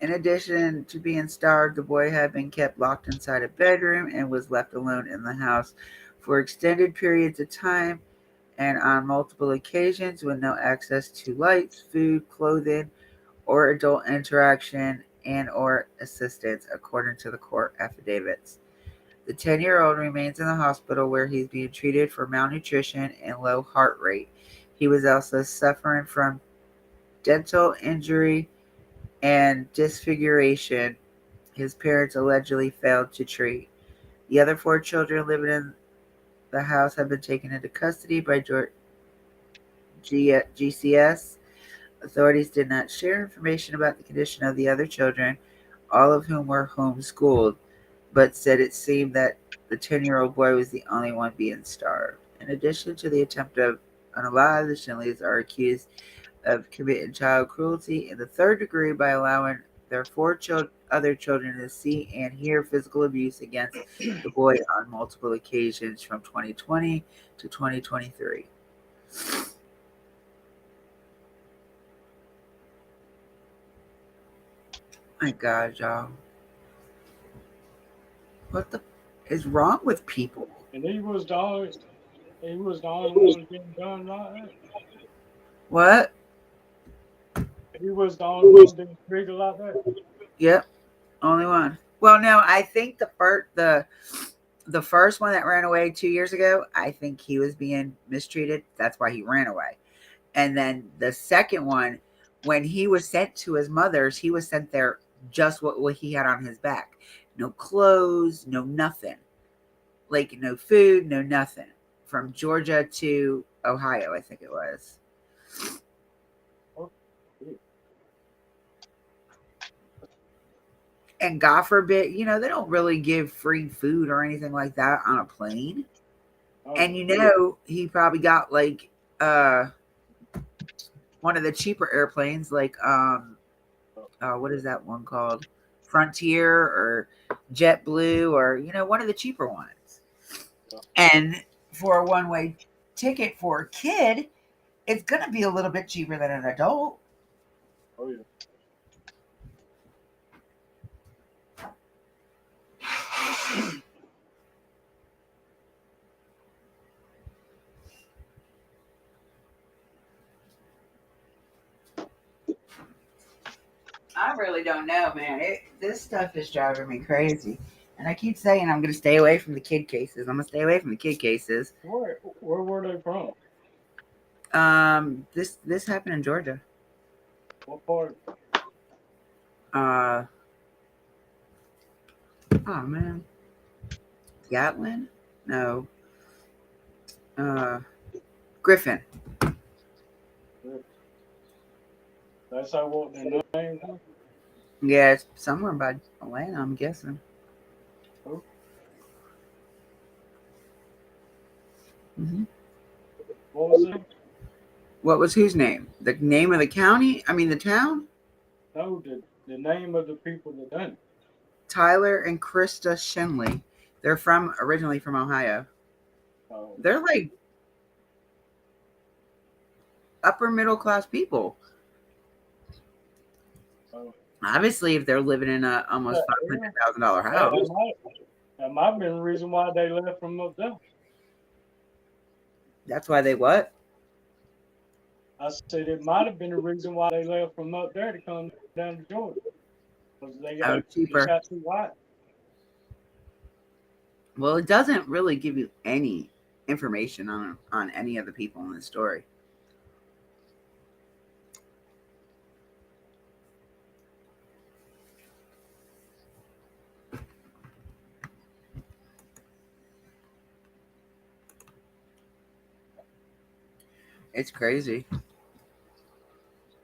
In addition to being starved, the boy had been kept locked inside a bedroom and was left alone in the house for extended periods of time and on multiple occasions with no access to lights, food, clothing, or adult interaction and or assistance, according to the court affidavits. The 10-year-old remains in the hospital where he's being treated for malnutrition and low heart rate. He was also suffering from dental injury and disfiguration his parents allegedly failed to treat. The other 4 children living in the house have been taken into custody by GCS. Authorities did not share information about the condition of the other children, all of whom were homeschooled, but said it seemed that the 10-year-old boy was the only one being starved. In addition to the attempt of unalive, the Shinleys are accused of committing child cruelty in the third degree by allowing their 4 other children to see and hear physical abuse against the boy on multiple occasions from 2020 to 2023. My God, y'all. What the is wrong with people? And he was the only one getting done like that. What? He was the only one being treated like that. Yep, only one. Well, no, I think the first one that ran away 2 years ago, I think he was being mistreated. That's why he ran away. And then the second one, when he was sent to his mother's, he was sent there just what he had on his back. No clothes, no nothing. Like no food, no nothing. From Georgia to Ohio, I think it was. And God forbid, they don't really give free food or anything like that on a plane. And he probably got like one of the cheaper airplanes, like what is that one called? Frontier or JetBlue or one of the cheaper ones. And for a one-way ticket for a kid, it's going to be a little bit cheaper than an adult. Oh yeah. I really don't know, man. This stuff is driving me crazy. And I keep saying I'm going to stay away from the kid cases. I'm going to stay away from the kid cases. Where were they from? This happened in Georgia. What part? Oh man, Gatlin? No. Griffin. That's how what their name was? Yeah, it's somewhere by Atlanta, I'm guessing. Oh. Mm-hmm. What was it? What was whose name? The name of the county? I mean, the town? No, the name of the people that done it. Tyler and Krista Shinley. They're originally from Ohio. Oh. They're like upper middle class people. Oh. Obviously, if they're living in a almost $500,000 house. That might have been the reason why they left from up there. That's why they what? I said it might have been the reason why they left from up there to come down to Georgia. Because they got cheaper. Too white. Well, it doesn't really give you any information on any of the people in the story. It's crazy.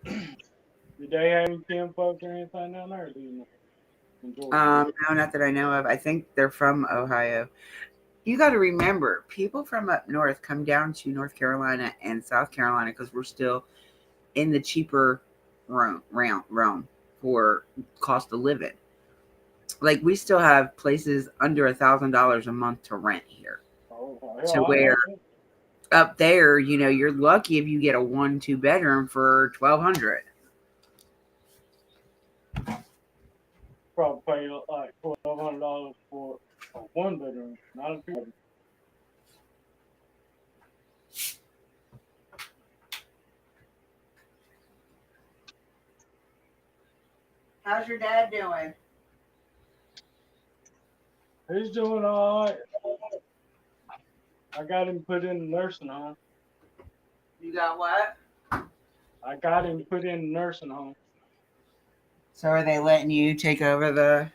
Did they have any Kim folks or anything down there? Do you know? No, not that I know of. I think they're from Ohio. You got to remember, people from up north come down to North Carolina and South Carolina because we're still in the cheaper realm. for cost of living. Like, we still have places under $1,000 a month to rent here. To where up there, you're lucky if you get a 1-2 bedroom for $1,200. Probably pay like $1,200 for a 1 bedroom, not a 2 bedroom. How's your dad doing? He's doing all right. I got him put in the nursing home. You got what? I got him put in the nursing home. So are they letting you take over the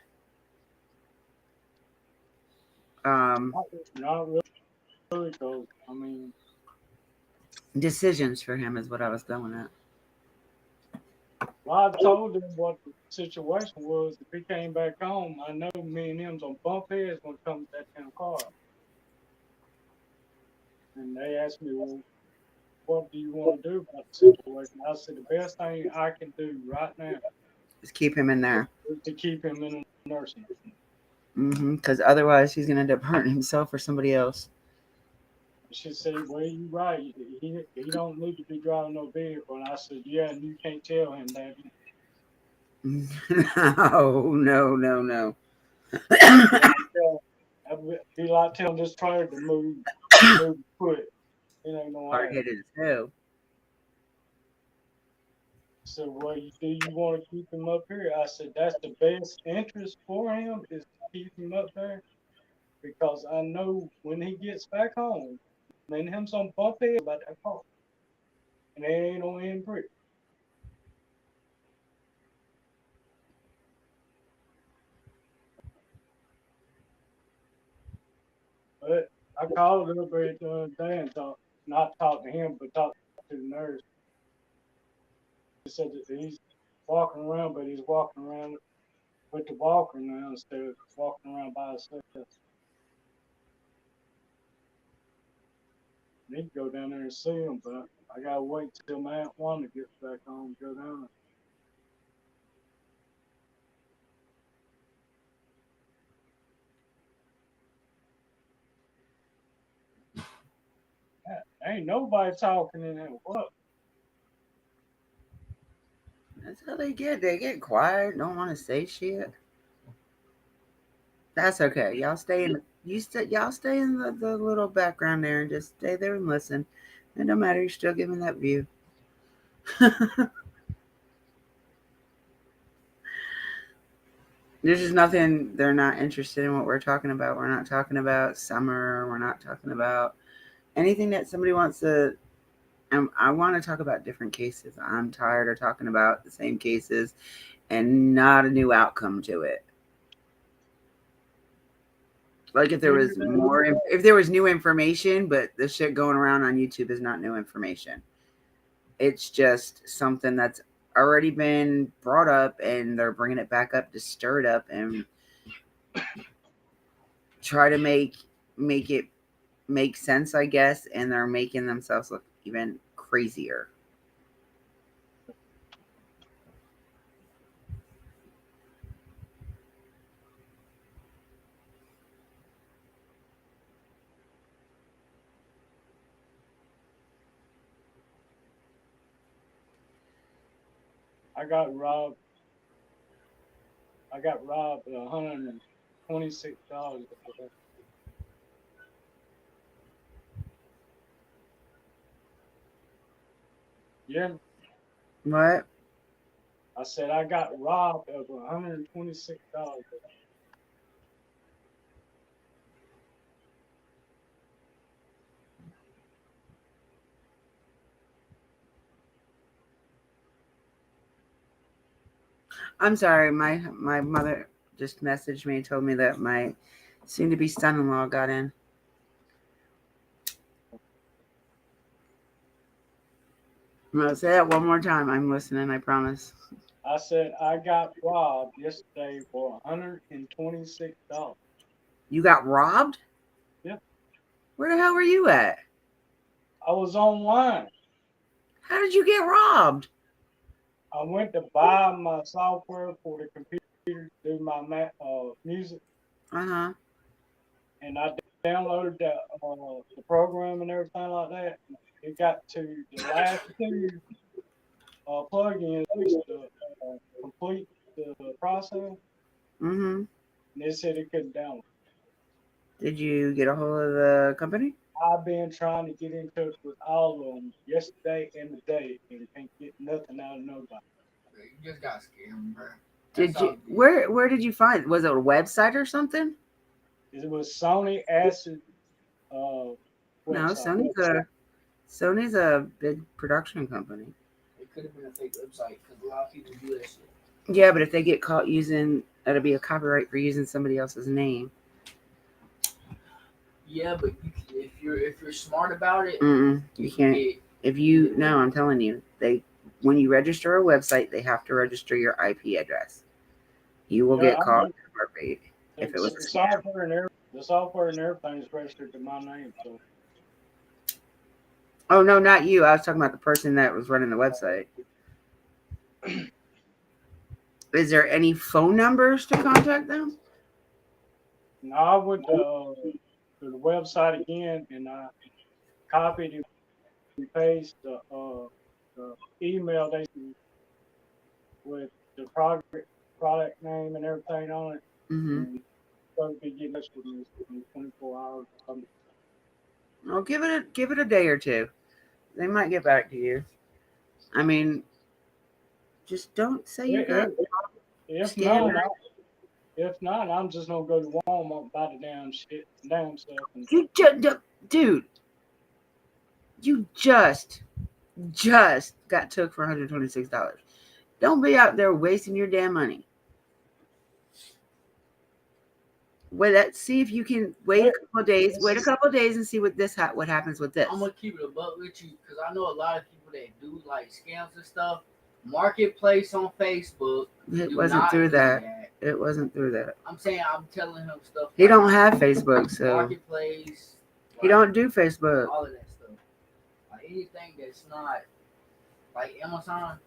Not really, because I mean, decisions for him is what I was going at. well, I told him what the situation was. If he came back home, I know me and him's on bump heads when it comes to that damn car. And they asked me, well, what do you want to do about the situation? I said, the best thing I can do right now Just keep him in there. is to keep him in a nursing home. Because otherwise he's going to end up hurting himself or somebody else. She said, well, you're right. He don't need to be driving no vehicle. And I said, yeah, and you can't tell him that. No. I'd be like telling this trailer to move foot. It ain't no Hard-headed as hell. So, well, do you want to keep him up here? I said, that's the best interest for him is to keep him up there. Because I know when he gets back home, me and him some bump head about that car. And they ain't on end brick. But I called up there the other day and not talk to him, but talk to the nurse. He said that he's walking around, but he's walking around with the walker now instead of walking around by himself. I need to go down there and see him, but I gotta wait till my Aunt Wanda gets back home to go down there. Ain't nobody talking in there. What? That's how they get. They get quiet, don't want to say shit. That's okay. Y'all stay in y'all stay in the little background there and just stay there and listen. It don't matter, you're still giving that view. There's just nothing, they're not interested in what we're talking about. We're not talking about summer. We're not talking about anything that somebody wants to. I want to talk about different cases. I'm tired of talking about the same cases and not a new outcome to it. Like if there was if there was new information, but the shit going around on YouTube is not new information. It's just something that's already been brought up and they're bringing it back up to stir it up and try to make it make sense, I guess, and they're making themselves look even crazier. I got robbed $126. Yeah. What? I said I got robbed of $126. I'm sorry, my mother just messaged me and told me that my soon to be son-in-law got in. I'm gonna say that one more time. I'm listening, I promise. I said I got robbed yesterday for $126. You got robbed? Yeah. Where the hell were you at? I was online. How did you get robbed? I went to buy my software for the computer to do my music, Uh-huh. and I downloaded the program and everything like that. It got to the last two plugins to complete the process, Mm-hmm. and it said it couldn't download. Did you get a hold of the company? I've been trying to get in touch with all of them yesterday and today, and can't get nothing out of nobody. You just got scammed, bro. Did you? Where did you find? Was it a website or something? It was Sony Acid No, website. Sony's a big production company. It could have been a fake website because a lot of people do that shit. Yeah, but if they get caught using, that'll be a copyright for using somebody else's name. Yeah, but if you're smart about it, you can't. I'm telling you, when you register a website, they have to register your IP address. You will get caught if it was the software and everything is registered to my name. So. Oh no, not you. I was talking about the person that was running the website. Is there any phone numbers to contact them? No, I went to the website again, and I copied and pasted the email they sent with the product name and everything on it. Mm-hmm. And supposed to be getting us with me in 24 hours or something. Well, give it a day or two. They might get back to you. I mean, just don't say you got. If not, I'm just gonna go to Walmart and buy the damn stuff. Dude, you just got took for $126. Don't be out there wasting your damn money. Let's see if you can wait a couple of days. Wait a couple of days and see what happens with this. I'm gonna keep it a buck with you because I know a lot of people that do like scams and stuff. Marketplace on Facebook. It wasn't through that. It wasn't through that. I'm saying I'm telling him stuff. He don't have Facebook, so Marketplace. He don't do Facebook. All of that stuff. Like anything that's not like Amazon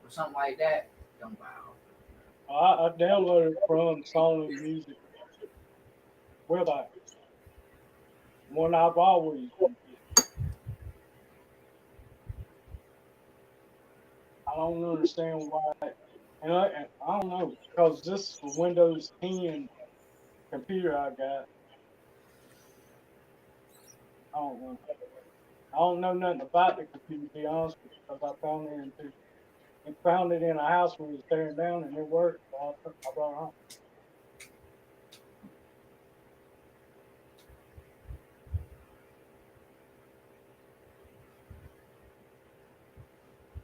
or something like that, don't buy it. I downloaded from Sony Music website. One I've always used. I don't understand why. And I don't know, because this is the Windows 10 computer I got. I don't know. I don't know nothing about the computer, to be honest with you, because I found it in a house we was tearing down and it worked. So I brought it home.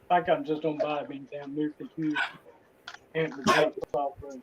I think I'm just gonna buy a damn new computer and the software.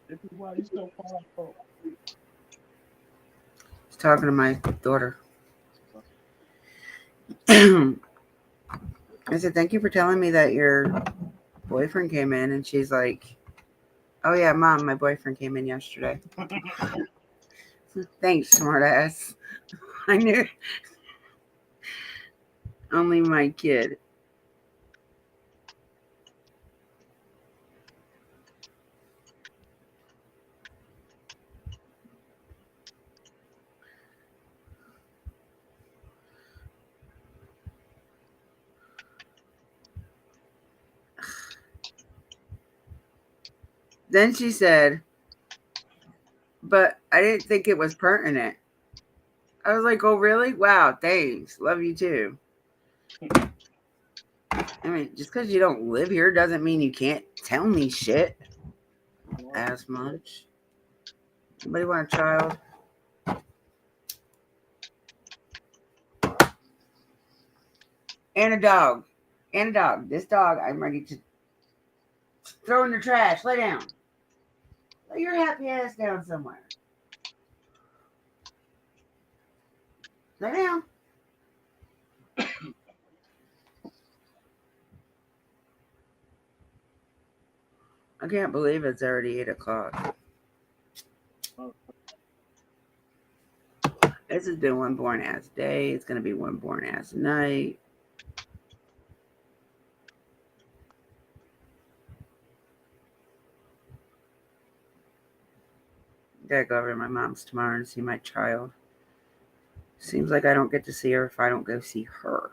This is why he's so far. He's talking to my daughter. I said, thank you for telling me that your boyfriend came in. And she's like, oh, yeah, Mom, my boyfriend came in yesterday. Thanks, smartass. I knew. Only my kid. Then she said, but I didn't think it was pertinent. I was like, oh, really? Wow, thanks. Love you too. I mean, just because you don't live here doesn't mean you can't tell me shit as much. Anybody want a child? And a dog. And a dog. This dog, I'm ready to throw in the trash. Lay down. Lay your happy ass down somewhere. Lay down. I can't believe it's already 8 o'clock. This has been one boring ass day. It's gonna be one boring ass night. Gotta go over to my mom's tomorrow and see my child. Seems like I don't get to see her if I don't go see her.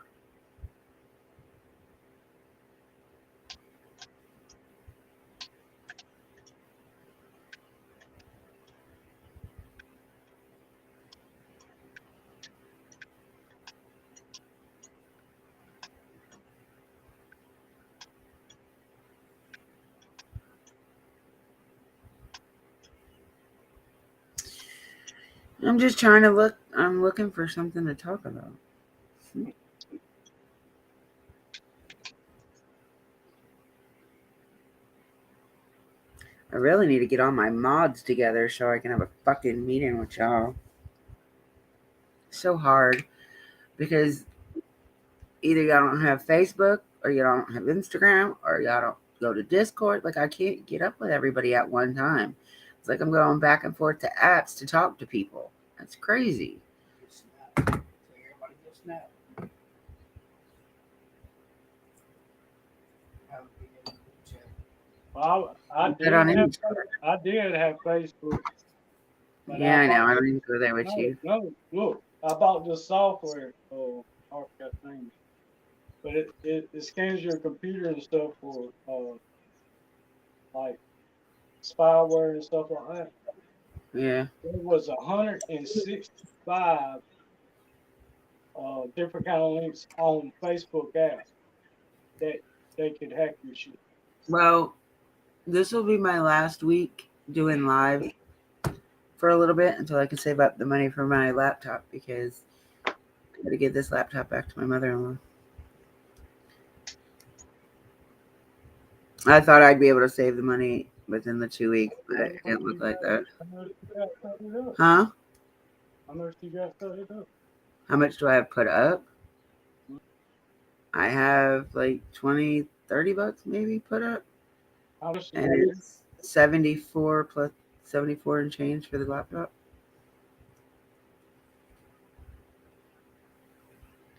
I'm just trying to look. I'm looking for something to talk about. I really need to get all my mods together so I can have a fucking meeting with y'all. So hard because either y'all don't have Facebook or y'all don't have Instagram or y'all don't go to Discord. Like I can't get up with everybody at one time. It's like I'm going back and forth to apps to talk to people. That's crazy. Well, I did have Facebook. Yeah, I know. I don't even go there with you. No, look, I bought this software. Oh, I forgot the name. But it scans your computer and stuff for like spyware and stuff like that. Yeah. There was 165 different kind of links on Facebook app that they could hack your shit. Well, this will be my last week doing live for a little bit until I can save up the money for my laptop because I got to give this laptop back to my mother-in-law. I thought I'd be able to save the money within the 2 weeks, but it didn't look like that. Huh? How much you got set it up? How much do I have put up? I have like 20, 30 bucks maybe put up. And it's 74 plus 74 and change for the laptop.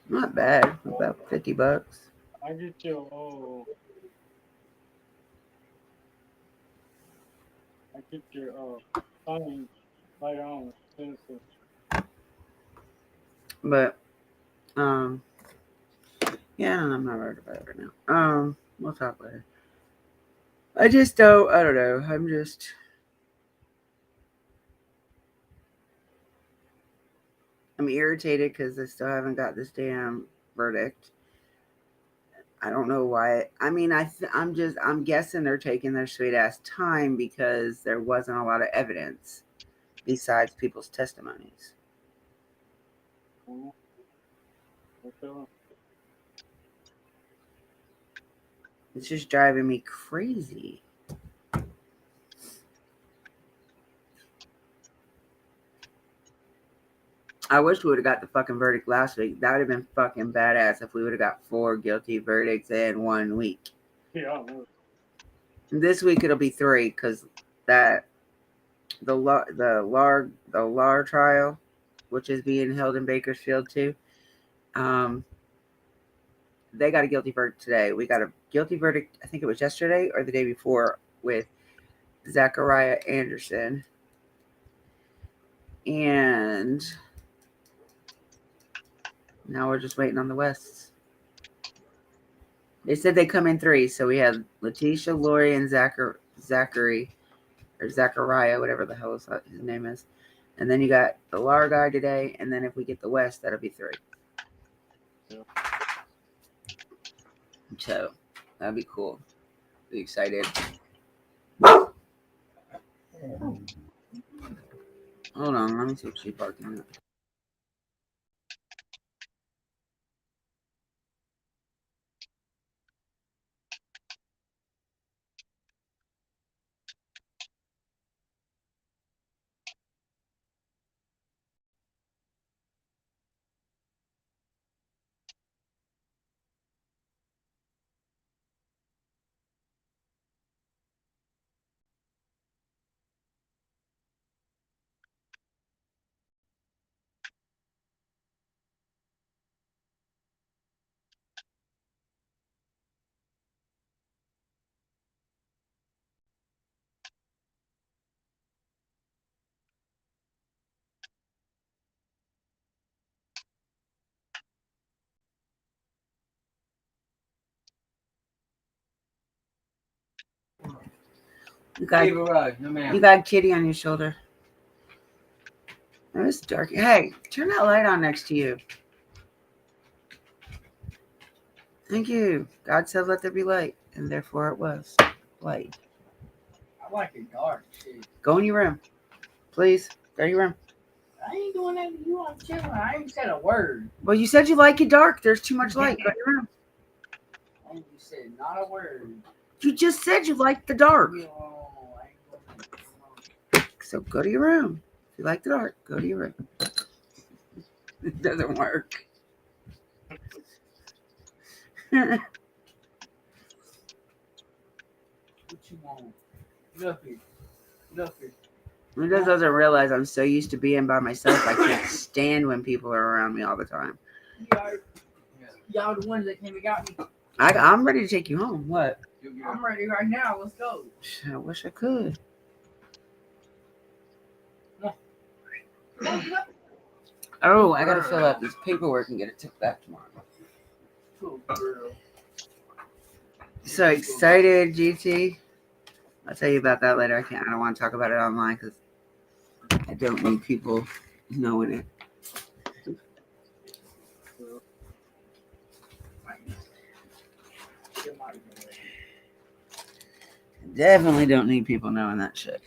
Not bad. About 50 bucks. I get your thing later on. But yeah, I'm not worried about it right now. We'll talk later. I don't know. I'm irritated because I still haven't got this damn verdict. I don't know why. I mean, I'm guessing they're taking their sweet ass time because there wasn't a lot of evidence besides people's testimonies. It's just driving me crazy. I wish we would have got the fucking verdict last week. That would have been fucking badass if we would have got 4 guilty verdicts in 1 week. Yeah. This week it'll be 3 because the Lar trial, which is being held in Bakersfield too. They got a guilty verdict today. We got a guilty verdict, I think it was yesterday or the day before, with Zachariah Anderson. And now we're just waiting on the Wests. They said they come in 3. So we had Letitia, Lori, and Zachary, or Zachariah, whatever the hell his name is. And then you got the Lar guy today. And then if we get the West, that'll be 3. Yeah. So that'd be cool. Be excited. Hold on, let me see if she's barking at. You got, you got Kitty on your shoulder. Oh, it's dark. Hey, turn that light on next to you. Thank you. God said, let there be light, and therefore it was light. I like it dark shit. Go in your room. Please. Go to your room. I ain't doing that to you. I'm chilling. I ain't said a word. Well, you said you like it dark. There's too much light. Go to your room. And you said not a word. You just said you like the dark. So go to your room. If you like the dark, go to your room. It doesn't work. What you want? Look here. Look here. He just doesn't realize I'm so used to being by myself. I can't stand when people are around me all the time. Y'all the ones that came and got me. I'm ready to take you home. What? I'm ready right now. Let's go. I wish I could. Oh, I gotta fill out this paperwork and get it took back tomorrow. So excited, GT. I'll tell you about that later. I don't want to talk about it online because I don't need people knowing it. Definitely don't need people knowing that shit.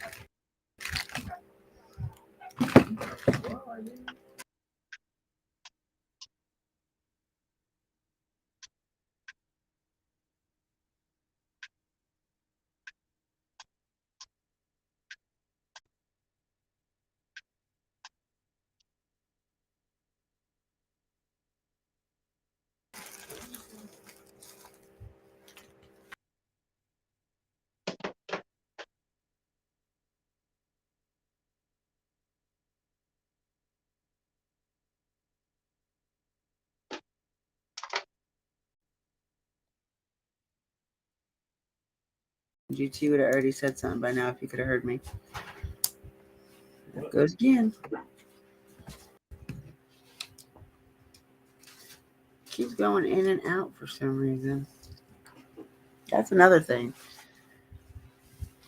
GT would have already said something by now if you could have heard me. There it goes again. Keeps going in and out for some reason. That's another thing.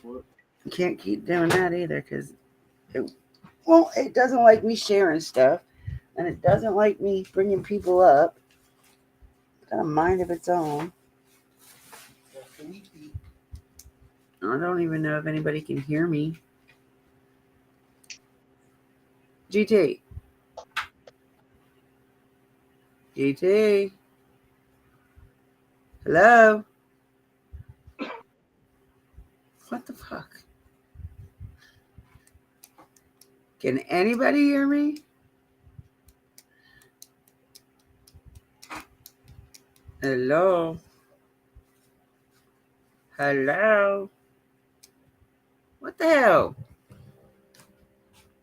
You can't keep doing that either because it doesn't like me sharing stuff and it doesn't like me bringing people up. It's got a mind of its own. I don't even know if anybody can hear me. GT. GT. Hello? What the fuck? Can anybody hear me? Hello? Hello? What the hell?